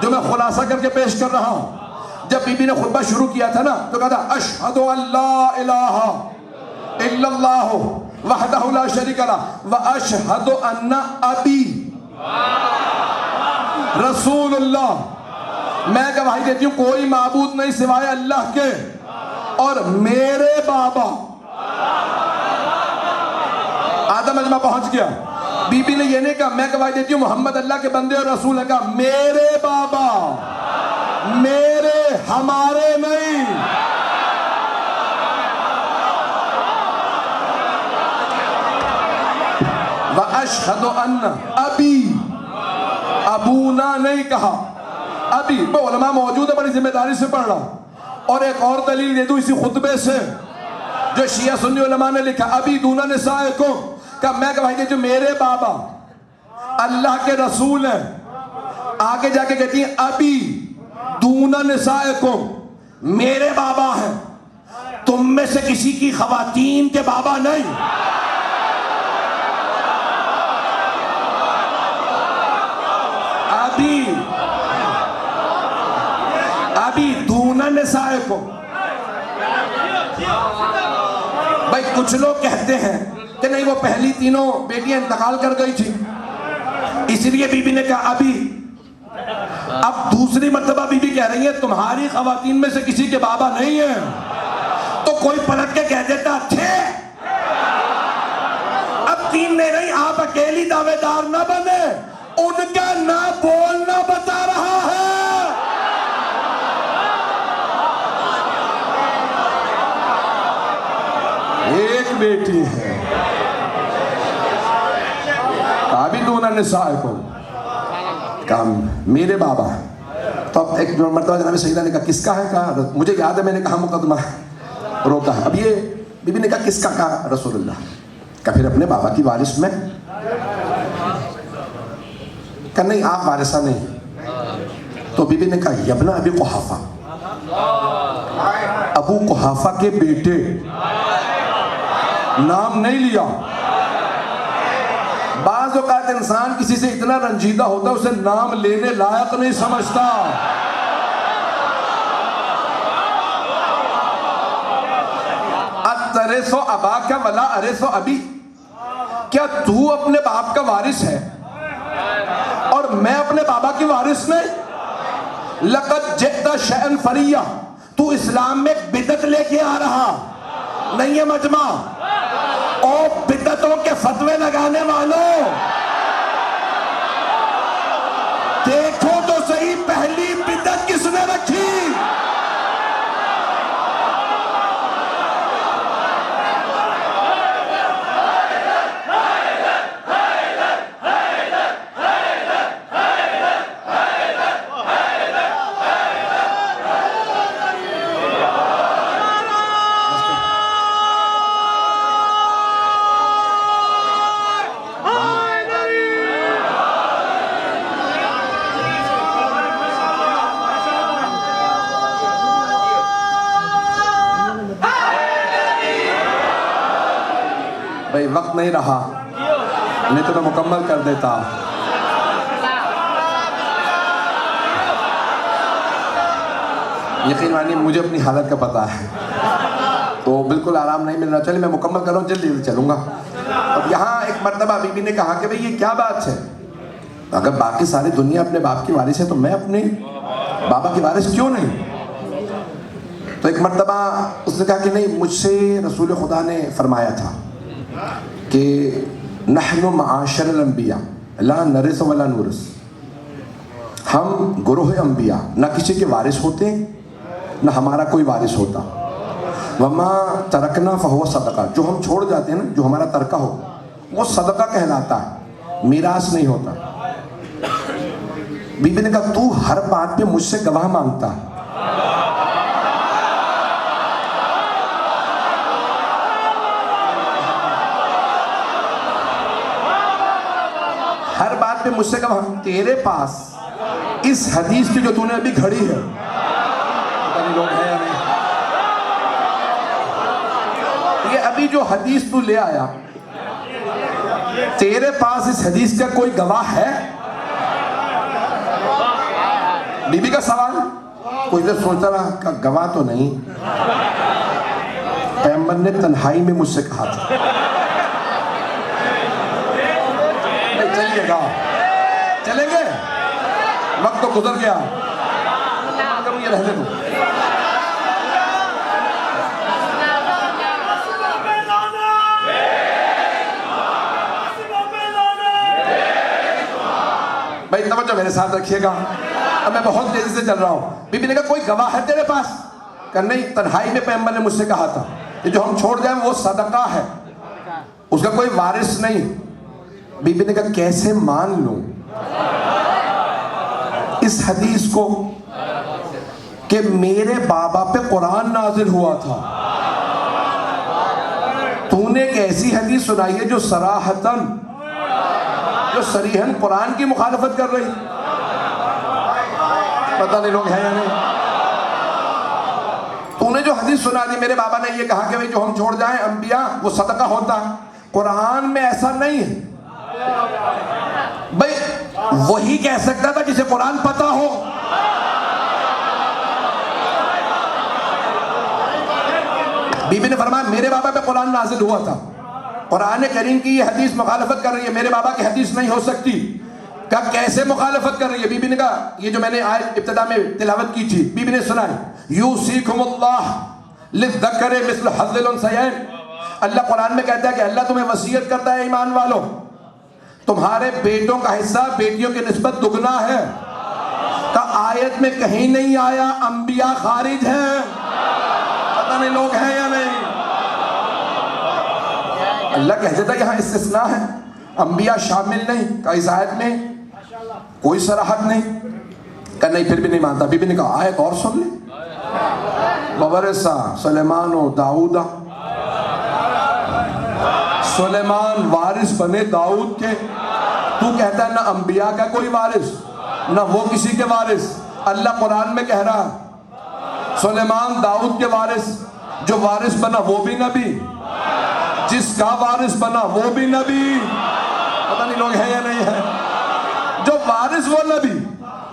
जो मैं खुलासा करके पेश कर रहा हूं। जब बीबी ने खुतबा शुरू किया था ना तो कहा था अशहदु अल्ला इलाहा इल्लल्लाहु वहदहु ला शरीका लहु व अशहदु अन्ना अबी रसूलुल्लाह, मैं गवाही देती हूं कोई माबूद नहीं सिवाय अल्लाह के, और मेरे बाबा। आदम अजमा पहुंच गया। बीबी ने ये नहीं कहा मैं गवाही देती हूं मोहम्मद अल्लाह के बंदे और रसूल है, कहा मेरे बाबा, मेरे हमारे नहीं। व अशहदु अन्ना अबी, अबूना नहीं कहा, अभी मैं उलमा मौजूद है, बड़ी जिम्मेदारी से पढ़ रहा हूं। और एक और दलील दे दूं इसी खुतबे से जो शिया सुन्नी उलमा ने लिखा, अभी दूना निसाए को का मैं गवाही देती हूं मेरे बाबा अल्लाह के रसूल है। आगे जाके कहती है अभी दूना निसाए को मेरे बाबा है, तुम में से किसी की खवातीन के बाबा नहीं। अभी दूना निसाए को। भाई कुछ लोग कहते हैं कि नहीं वो पहली तीनों बेटियां इंतकाल कर गई थी, इसलिए बीबी ने कहा अभी। अब दूसरी मर्तबा बीबी कह रही है तुम्हारी खवातीन में से किसी के बाबा नहीं है। कोई पलट के कह देता थे। अब 3 ने नहीं, आप अकेली दावेदार ना बने, उनका ना बोलना बता रहा है। एक बेटी है, आबिदून निसाअकुम, कहा मेरे बाबा। तो अब एक मरतबा जनाब सईदा ने कहा किसका है? कहा मुझे याद है, मैंने कहा मुकदमा रोका है। अब ये बीबी ने कहा किसका? कहा रसूलुल्लाह का। फिर अपने बाबा की वारिस में? कहा नहीं, आप वारिसा नहीं। तो बीबी ने कहा यबना अबी कुहाफा, अबू कुहाफा के बेटे, नाम नहीं लिया। बाज़ औक़ात इंसान किसी से इतना रंजीदा होता है उसे नाम लेने लायक नहीं समझता। अतरेसो अबा का वला अरेसो अबी, क्या तू अपने बाप का वारिस है और मैं अपने बाबा की वारिस नहीं? लक़द जिअता शैअन फरिया, तू इस्लाम में बिदअत लेके आ रहा नहीं है मजमा। और बिदअतों के फतवे लगाने वालों, देखो तो सही पहली बिदअत किसने रखी? भाई वक्त नहीं रहा, नहीं तो मैं मुकम्मल कर देता। यकीन मानिए मुझे अपनी हालत का पता है, तो बिल्कुल आराम नहीं मिल रहा। चलिए मैं मुकम्मल कर रहा हूँ, जल्दी जल्दी चलूँगा। अब यहाँ एक मर्तबा बीबी ने कहा कि भाई ये क्या बात है, अगर बाकी सारी दुनिया अपने बाप की वारिस है तो मैं अपने बाबा की वारिस क्यों नहीं? तो एक मर्तबा उसने कहा कि नहीं, मुझसे रसूल खुदा ने फरमाया था कि नहनु मआशरल अंबिया ला नरिस वला नुरिस, हम गुरूह अंबिया ना किसी के वारिस होते ना हमारा कोई वारिस होता। वमा तरकना फहुवा सदका, जो हम छोड़ जाते हैं ना, जो हमारा तरका हो वो सदका कहलाता है, मीरास नहीं होता। बीबी ने कहा तू हर बात पे मुझसे गवाह मांगता है। हर बात पे मुझसे कहा तेरे पास इस हदीस की जो तूने अभी घड़ी है, पता नहीं लोग हैं या नहीं, ये अभी जो हदीस तू ले आया, तेरे पास इस हदीस का कोई गवाह है? बीबी का सवाल। कोई देर सोचता रहा, गवाह तो नहीं। पैगंबर ने तन्हाई में मुझसे कहा था चलिएगा, चलेंगे, वक्त तो गुजर गया, करूँ ये रहने दो। भाई तवज्जो मेरे साथ रखिएगा, अब मैं बहुत तेजी से चल रहा हूँ। बीबी ने कहा कोई गवाह है तेरे पास? कहा नहीं, तन्हाई में पैगंबर ने मुझसे कहा था कि जो हम छोड़ जाए वो सदका है, उसका कोई वारिस नहीं। बीबी ने कहा कैसे मान लूं इस हदीस को कि मेरे बाबा पे कुरान नाजिल हुआ था? तूने एक ऐसी हदीस सुनाई है जो सराहतन, जो सरीहन कुरान की मुखालफत कर रही। पता नहीं लोग हैं या नहीं। तूने जो हदीस सुना दी, मेरे बाबा ने ये कहा कि भाई जो हम छोड़ जाएं अंबिया वो सदका होता है, कुरान में ऐसा नहीं है। भाई वही कह सकता था जिसे कुरान पता हो। बीबी ने फरमाया मेरे बाबा पे कुरान नाजिल हुआ था, कुरान करीम की ये हदीस मुखालफत कर रही है, मेरे बाबा की हदीस नहीं हो सकती। कहा कैसे मुखालफत कर रही है? बीबी ने कहा ये जो मैंने आयत इब्तिदा में तिलावत की थी, बीबी ने सुनाई, यूसीकुमुल्लाह लिज़्ज़करि मिस्लु हज़्ज़िल उन्सयैन। अल्लाह कुरान में कहता है कि अल्लाह तुम्हें वसीयत करता है ईमान वालों, तुम्हारे बेटों का हिस्सा बेटियों की निस्बत दुगना है। का आयत में कहीं नहीं आया अंबिया खारिज हैं, पता नहीं लोग हैं या नहीं। अल्लाह कह देता यहाँ इस्तिस्ना है, अंबिया शामिल नहीं। का इस आयत में कोई सराहत नहीं। का नहीं, फिर भी नहीं मानता। बीबी ने कहा आयत और सुन ले, ववरसा सुलेमान व दाऊदा, सुलेमान वारिस बने दाऊद के। तू कहता है ना अंबिया का कोई वारिस, ना वो किसी के वारिस। अल्लाह कुरान में कह रहा है सुलेमान दाऊद के वारिस, जो वारिस बना वो भी नबी, जिसका वारिस बना वो भी नबी। पता नहीं लोग हैं या नहीं है। जो वारिस वो नबी,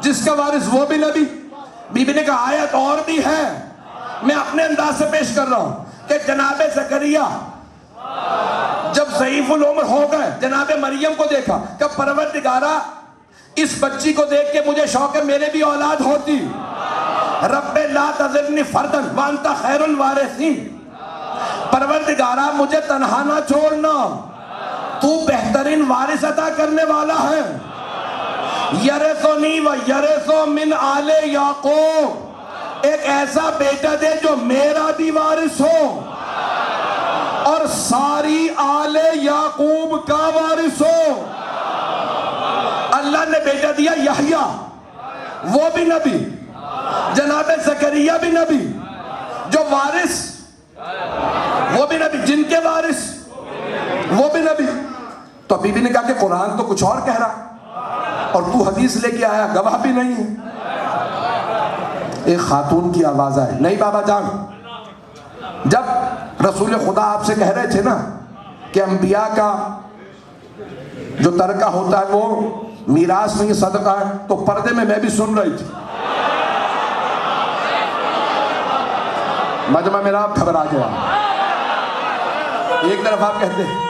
जिसका वारिस वो भी नबी। बीबी ने कहा आयत और भी है, मैं अपने अंदाज से पेश कर रहा हूं कि जनाबे ज़करिया जब ज़ईफ़ुल उम्र हो गए, जनाबे मरियम को देखा कि परवरदिगारा इस बच्ची को देख के मुझे शौक है मेरे भी औलाद होती। रब्बे ला तज़रनी फर्दन व अंता खैरुल वारिसीन। परवरदिगारा मुझे तन्हा ना छोड़ना, तू बेहतरीन वारिस अता करने वाला है। यरसोनी व यरसो मिन आले याकूब, एक ऐसा बेटा दे जो मेरा भी वारिस हो और सारी आले याकूब का वारिस हो। अल्लाह ने बेटा दिया यहया, वो भी नबी, जनाबे ज़करिया भी नबी, जो वारिस वो भी नबी, जिनके वारिस वो भी नबी। तो बीबी ने कहा कि कुरान तो कुछ और कह रहा और तू हदीस लेके आया, गवाह भी नहीं है। एक खातून की आवाज आए, नहीं बाबा जान, जब रसूल खुदा आपसे कह रहे थे ना कि अंबिया का जो तरका होता है वो मीरास में सदका है, तो पर्दे में मैं भी सुन रही थी। मजमा मेरा आप घबरा गया। एक तरफ आप कहते हैं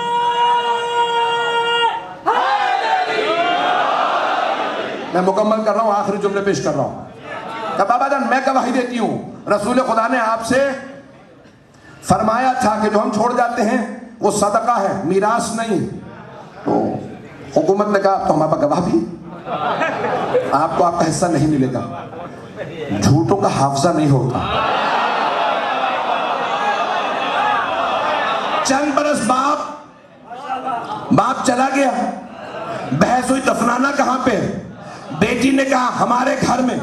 मैं मुकम्मल कर रहा हूं, आखिरी जुमले पेश कर रहा हूं। तो बाबा जान मैं गवाही देती हूं, रसूल खुदा ने आपसे फरमाया था कि जो हम छोड़ जाते हैं वो सदका है, मीरास नहीं। तो हुकूमत ने कहा तो हमारे पास गवाह भी, आपको आपका हिस्सा नहीं मिलेगा। झूठों का हाफजा नहीं होता। चंद बरस बाप चला गया, बहस हुई दफनाना कहां पे। बेटी ने कहा हमारे घर में।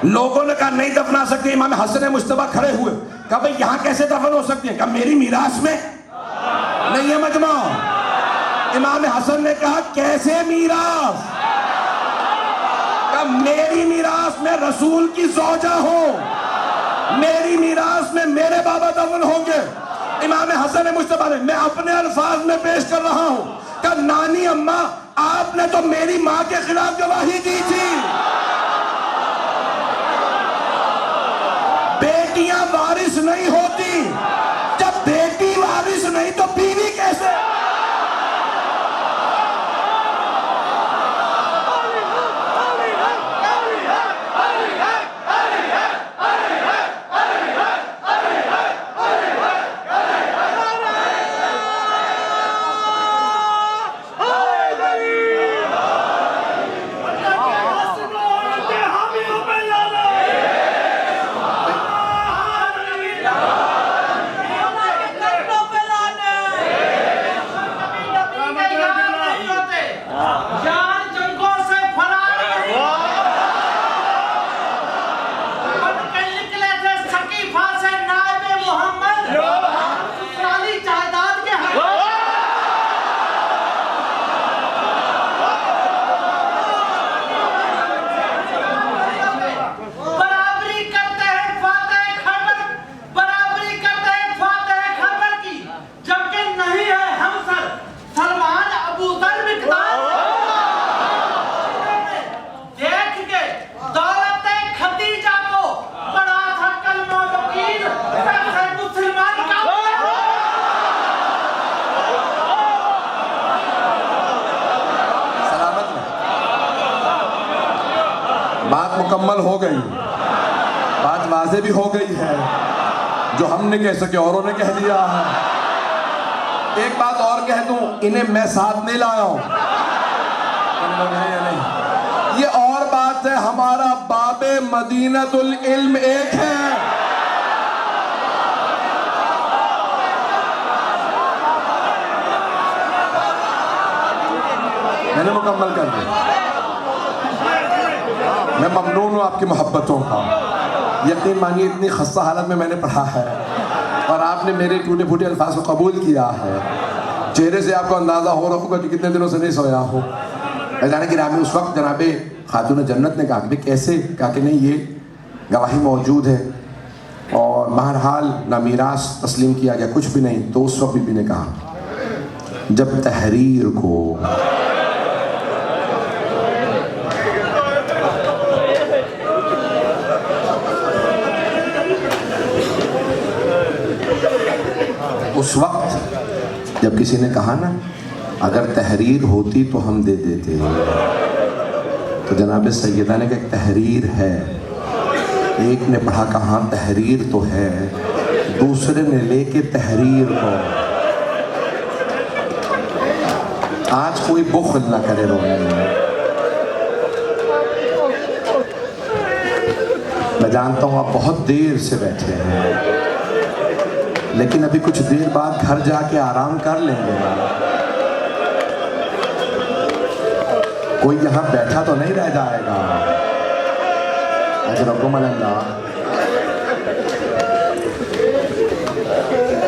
लोगों ने कहा नहीं दफना सकते। इमाम हसन मुश्तबा खड़े हुए, कहा भाई यहां कैसे दफन हो सकती है। कहा मेरी मीरास में नहीं है मजमा। इमाम हसन ने कहा कैसे मीरास। कहा मेरी मीरास में रसूल की ज़ौजा हो, मेरी मीरास में मेरे बाबा दफन होंगे। इमाम हसन मुश्तबा ने, मैं अपने अल्फाज में पेश कर रहा हूं, कहा नानी अम्मा आपने तो मेरी मां के खिलाफ गवाही दी थी। बेटियां वारिस नहीं होती, जब बेटी वारिस नहीं तो बीवी कैसे। मुकम्मल हो गई। बात वाज़े भी हो गई है, जो हम नहीं कह सके औरों ने कह दिया है। एक बात और कह दूं, इन्हें मैं साथ नहीं लाया हूं, नहीं। ये और बात है, हमारा बाबे मदीनतुल इल्म एक है। मैंने मुकम्मल कर दिया। मैं ममनून हूँ आपकी मोहब्बतों का। यकीन मानिए इतनी खस्ता हालत में मैंने पढ़ा है और आपने मेरे टूटे फूटे अल्फाज को कबूल किया है। चेहरे से आपको अंदाज़ा हो रहा होगा कि कितने दिनों से नहीं सोया हो। जाने कि रामी उस वक्त जनाबे खातून जन्नत ने कहा कि कैसे, कहा कि नहीं ये गवाही मौजूद है और बहरहाल ना मीरास तस्लीम किया गया, कुछ भी नहीं। तो उस वक्त बीबी ने कहा जब तहरीर को उस वक्त जब किसी ने कहा ना अगर तहरीर होती तो हम दे देते, तो जनाब सैयदा ने कहा तहरीर है। एक ने पढ़ा कहा तहरीर तो है, दूसरे ने लेके तहरीर को। आज कोई बुख्ल ना करे रोने में। मैं जानता हूँ आप बहुत देर से बैठे हैं, लेकिन अभी कुछ देर बाद घर जाके आराम कर लेंगे ना। कोई यहाँ बैठा तो नहीं रह जाएगा। अजरकुम अल्लाह।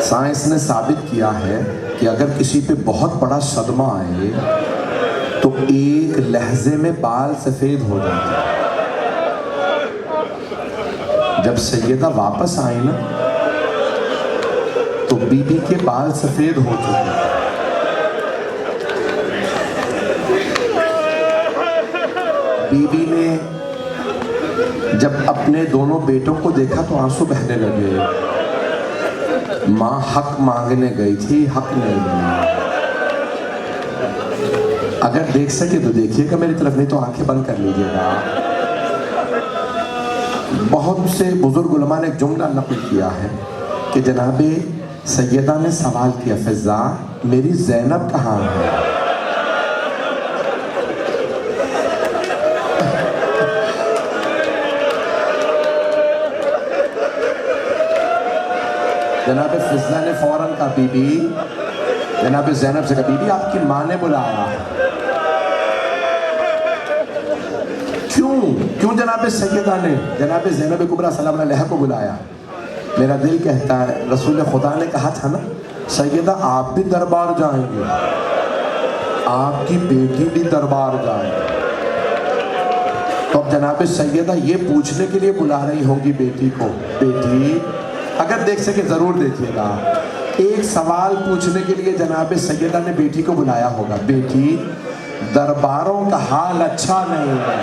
साइंस ने साबित किया है कि अगर किसी पे बहुत बड़ा सदमा आए तो एक लहजे में बाल सफेद हो जाते हैं। जब सैयदा वापस आई ना तो बीबी के बाल सफेद हो चुके। बीबी ने जब अपने दोनों बेटों को देखा तो आंसू बहने लगे। माँ हक मांगने गई थी, हक नहीं मिला। अगर देख सके तो देखिएगा मेरी तरफ, नहीं तो आंखें बंद कर लीजिएगा। बहुत से बुजुर्ग उलमा ने एक जुमला नकल किया है कि जनाबे सैयदा ने सवाल किया फिजा मेरी ज़ैनब कहाँ है? जनाब फिजा ने फौरन कहा बीबी, जनाब ज़ैनब से कहा बीबी आपकी माँ ने बुलाया। क्यों जनाब सैयदा ने जनाब ज़ैनब कुबरा सलाम अलैहा को बुलाया? मेरा दिल कहता है रसूल खुदा ने कहा था ना सैयदा आप भी दरबार जाएंगे, आपकी बेटी भी दरबार जाएंगे। तो अब जनाब सैयदा ये पूछने के लिए बुला रही होंगी बेटी को, बेटी अगर देख सके ज़रूर देखिएगा, एक सवाल पूछने के लिए जनाब सैयदा ने बेटी को बुलाया होगा, बेटी दरबारों का हाल अच्छा नहीं है।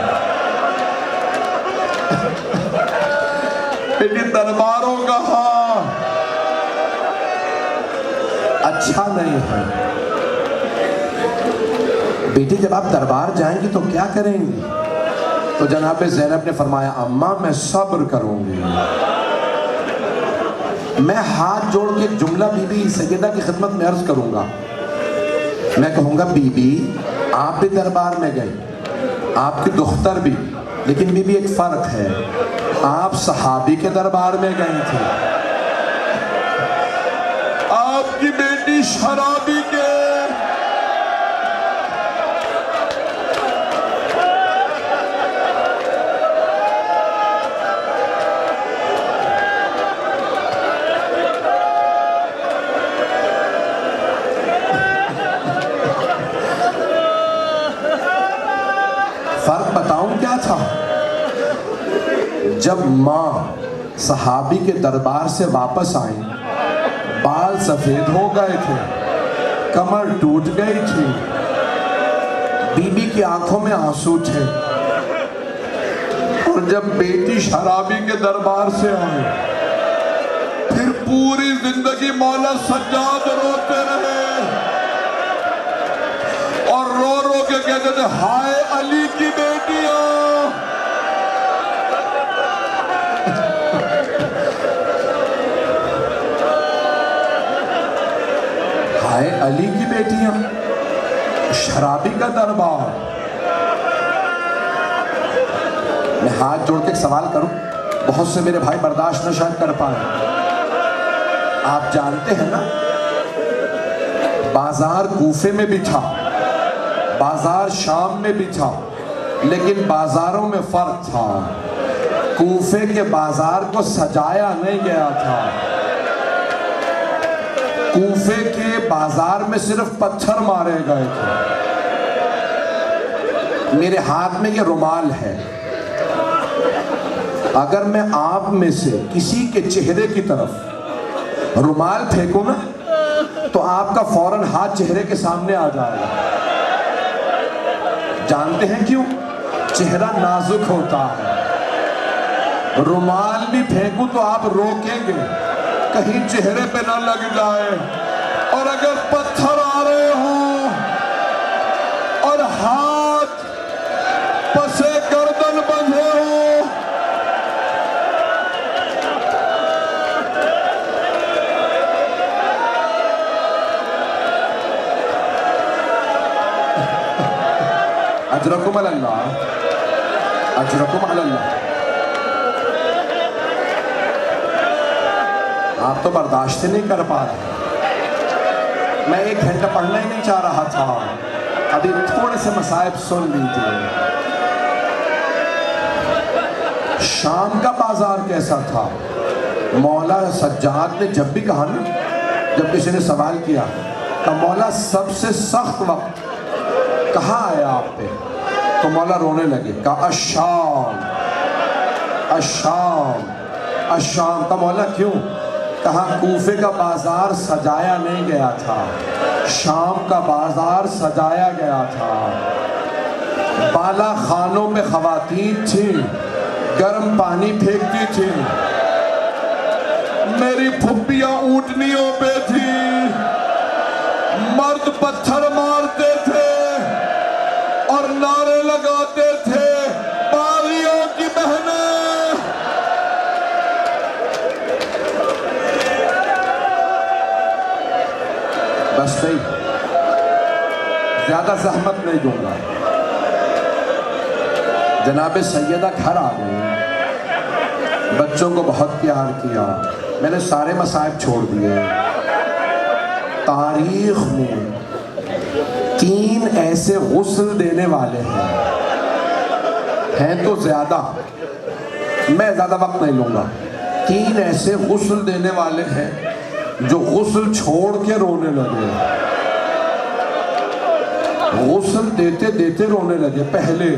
बेटी दरबारों का हाल अच्छा नहीं है। बेटी जब आप दरबार जाएंगी तो क्या करेंगी? तो जनाब ज़ैनब ने फरमाया अम्मा मैं सब्र करूंगी। मैं हाथ जोड़ के एक जुमला बीबी सैयदा की खिदमत में अर्ज करूंगा। मैं कहूंगा बीबी आप भी दरबार में गए, आपकी दुख्तर भी, लेकिन बीबी एक फर्क है, आप सहाबी के दरबार में गई थी, आपकी बेटी शराबी के। फर्क बताऊं क्या था? जब माँ सहाबी के दरबार से वापस आई, बाल सफेद हो गए थे, कमर टूट गई थी, बीबी की आंखों में आंसू थे। और जब बेटी शराबी के दरबार से आई, फिर पूरी जिंदगी मौला सज्जाद रोते रहे और रो रो के कहते थे हाय अली की बेटियां। बेटियां, शराबी का दरबार। मैं हाथ जोड़ के एक सवाल करूं, बहुत से मेरे भाई बर्दाश्त न शायद कर पाए। आप जानते हैं ना, बाजार कूफे में भी था, बाजार शाम में भी था, लेकिन बाजारों में फर्क था। कूफे के बाजार को सजाया नहीं गया था, कूफे के बाजार में सिर्फ पत्थर मारे गए थे। मेरे हाथ में ये रुमाल है, अगर मैं आप में से किसी के चेहरे की तरफ रुमाल फेंकूं ना, तो आपका फौरन हाथ चेहरे के सामने आ जाएगा। जानते हैं क्यों? चेहरा नाजुक होता है। रुमाल भी फेंकूं तो आप रोकेंगे कहीं चेहरे पे ना लग जाए। और अगर पत्थर आ रहे हो और हाथ पसे गर्दन बंधे हो, अजरकुम अल्लाह, अजरकुम अल्लाह। आप तो बर्दाश्त नहीं कर पा रहे। मैं 1 घंटा पढ़ना ही नहीं चाह रहा था, अभी थोड़े से मसाइब सुन लीजिए। शाम का बाजार कैसा था? मौला सज्जाद ने जब भी कहा ना, जब किसी ने सवाल किया तो मौला सबसे सख्त वक्त कहाँ आया आप पे, तो मौला रोने लगे, कहा अशाम, अशाम, अशाम का मौला। क्यों? कहा कूफे का बाजार सजाया नहीं गया था, शाम का बाजार सजाया गया था। बाला खानों में खवातीन थी, गर्म पानी फेंकती थी, मेरी फुप्पियां ऊंटनियों पे थी, मर्द पत्थर मारते थे और नारे लगाते थे, बागियों की बहनें। बस नहीं, ज्यादा जहमत नहीं दूंगा। जनाब सैयदा घर आ गई, बच्चों को बहुत प्यार किया, मैंने सारे मसाइब छोड़ दिए। तारीख में 3 ऐसे गुस्ल देने वाले हैं तो ज्यादा, मैं ज्यादा वक्त नहीं लूंगा। 3 ऐसे गुस्ल देने वाले हैं जो गुस्ल छोड़ के रोने लगे, गुस्ल देते देते रोने लगे। पहले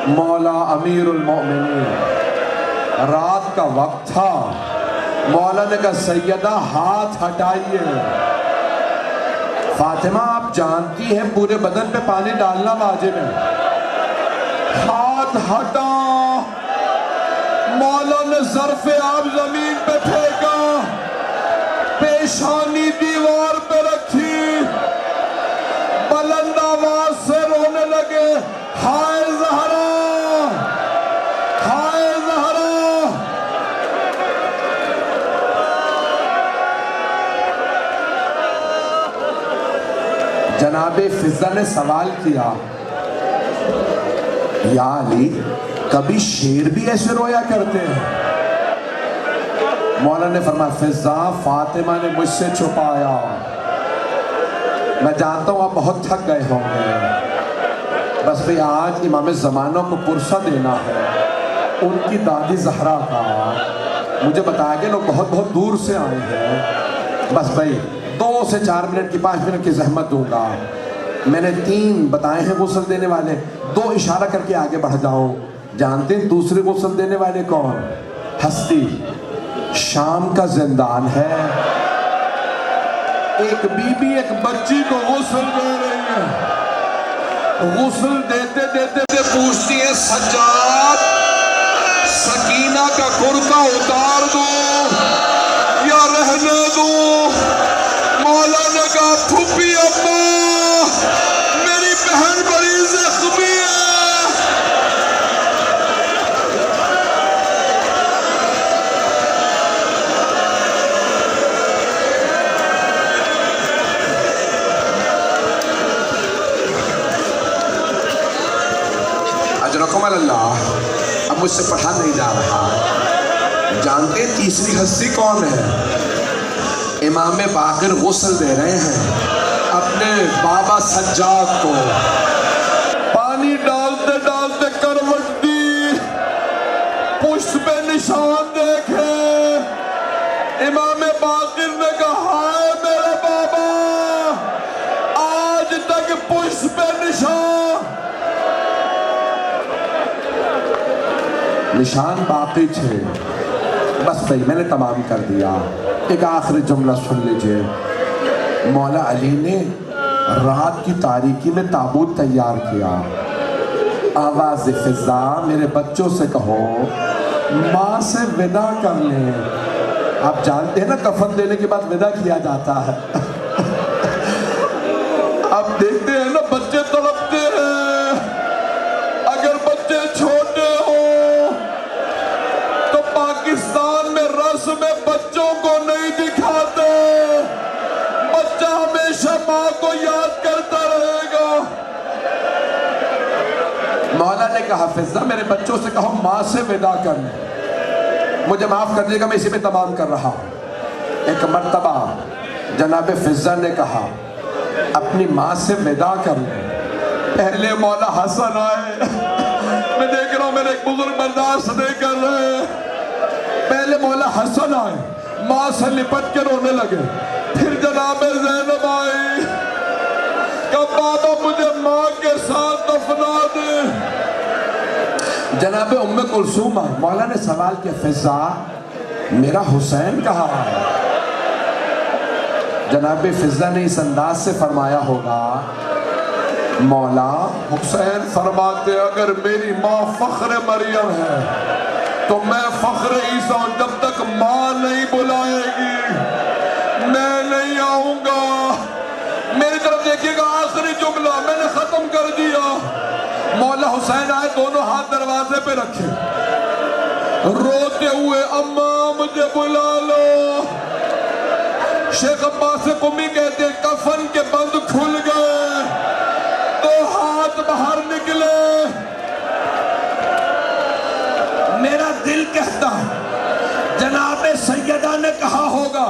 मौला अमीरुल मोमिनीन, रात का वक्त था, मौला ने कहा सैयदा हाथ हटाइए। फातिमा आप जानती हैं पूरे बदन पे पानी डालना वाजिब है, हाथ हटा। मौला ने ज़र्फ़े आब जमीन पे फेंका, पेशानी दीवार पे रखी, बुलंद आवाज से रोने लगे, हाय ज़हरा, हाय ज़हरा। जनाबे फिजा ने सवाल किया, या अली कभी शेर भी ऐसे रोया करते हैं? मौला ने फरमाया फिजा फातिमा ने मुझसे छुपाया, मैं जानता हूँ आप बहुत थक गए होंगे, बस भाई आज इमाम ज़माना को पुरसा देना है, उनकी दादी ज़हरा का। मुझे बताया कि लोग बहुत बहुत दूर से आए हैं, बस भाई 2 से 4 मिनट की 5 मिनट की जहमत दूंगा। मैंने 3 बताए हैं गुस्ल देने वाले, 2 इशारा करके आगे बढ़ जाओ। जानते हैं दूसरे गुस्ल देने वाले कौन? हस्ती शाम का जिंदान है, एक बीबी एक बच्ची को गुस्ल दे रही है, गुस्ल देते देते पूछती है सज्जाद सकीना का कुर्ता उतार दो या रहने दो? मौला ने कहा फूफी अम्मा मेरी बहन बड़ी जख्मी है। मुझसे पढ़ा नहीं जा रहा। जानते तीसरी हस्ती कौन है? इमाम बाक़िर गुस्ल दे रहे हैं अपने बाबा सज्जाद को। पानी डालते डालते करवट दी, पुष्ट पे निशान देखे। इमाम बाक़िर ने कहा, हाय मेरे बाबा, आज तक पुष्ट पे निशान बाकी थे। बस भाई मैंने तमाम कर दिया। एक आखिरी जुमला सुन लीजिए। मौला अली ने रात की तारीकी में ताबूत तैयार किया। आवाज़ फिजा, मेरे बच्चों से कहो माँ से विदा कर लें। आप जानते हैं ना कफन देने के बाद विदा किया जाता है। आप देखते हैं ना बच्चे तड़पते हैं। अगर बच्चे छोटे हो तो पाकिस्तान में रस्म बच्चों को नहीं दिखाते। बच्चा हमेशा माँ को याद करता रहेगा। मौला ने कहा, फिजा मेरे बच्चों से कहो माँ से विदा कर। मुझे माफ कर दीजिएगा, मैं इसी पे तमाम कर रहा हूँ। एक मर्तबा जनाब फिजा ने कहा अपनी माँ से विदा कर ले। पहले मौला हसन आए। मैं देख रहा हूँ मेरे एक बुजुर्ग बर्दाश्त नहीं कर रहे। पहले मौला हसन आए, माँ से लिपट के रोने लगे। फिर जनाब ज़ैनब आई, कब बाबा मुझे माँ के साथ दफना दे। जनाब उम्मे कुलसूम आई। मौला ने सवाल किया, फिजा मेरा हुसैन कहाँ है? जनाब फिजा ने इस अंदाज से फरमाया होगा, मौला हुसैन फरमाते अगर मेरी माँ फख्र मरियम है तो मैं फख्र ईसा हूं। जब तक माँ नहीं बुलाएगी मैं नहीं आऊंगा। मेरी तरफ देखिएगा, आखिरी जुमला मैंने खत्म कर दिया। मौला हुसैन आए, दोनों हाथ दरवाजे पे रखे, रोते हुए अम्मा मुझे बुला लो। शेख अब्बास कुमी कहते हैं कफन के बंद खुल गए तो हाथ बाहर निकले। मेरा दिल कहता है जनाबे सैयदा ने कहा होगा,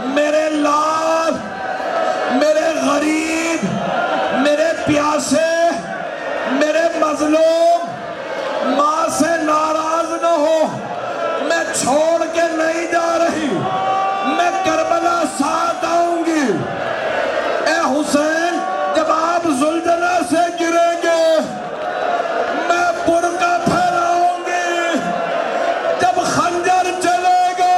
मेरे लाल, मेरे गरीब, मेरे प्यासे, मेरे मजलूम, माँ से नाराज न हो। मैं छोड़ के नहीं जा रही, मैं करबला साथ आऊंगी। ए हुसैन, जब आप जुल्जला से गिरेंगे मैं बुर्का फैलाऊंगी। जब खंजर चलेगा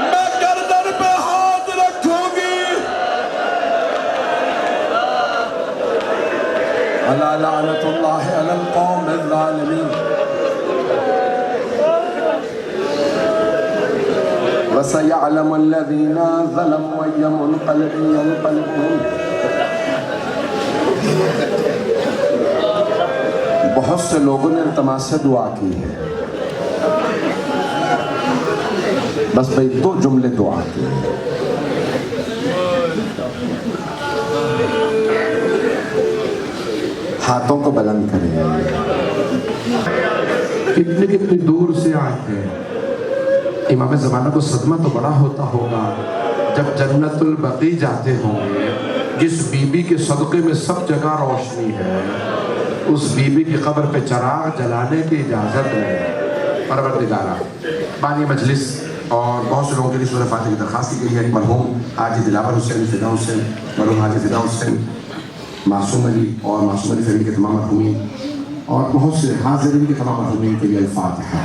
मैं गर्दन पे हाथ रखूंगी। अला लानतुल्लाह अलल कौमिल ज़ालिमीन। वसयअलमुल्लज़ीना ज़लमू अय्य मुनक़लिबिन यनक़लिबून। बहुत से लोगों ने इल्तिमास से दुआ की है। बस भाई दो जुमले दुआ की। हाथों को बुलंद करें। कितनी कितनी दूर से आए हैं। इमाम ज़माना को सदमा तो बड़ा होता होगा जब जन्नतुल बकी जाते होंगे, जिस बीबी के सदक़े में सब जगह रोशनी है, उस बीबी की कब्र पे चिराग जलाने की इजाज़त नहीं। परवरदिगारा बानी मजलिस और बहुत से लोगों के लिए सूरह फातिहा की दरख्वास्त की गई है। मरहूम हाजी दिलावर हुसैन, फिदा हुसैन, मरहूम हाजी फिदा हुसैन, मासूम अली और मासूम अली फैमिली के तमाम मरहूमीन और बहुत से हाज़िरीन के तमाम मरहूमीन के लिए अल-फातिहा।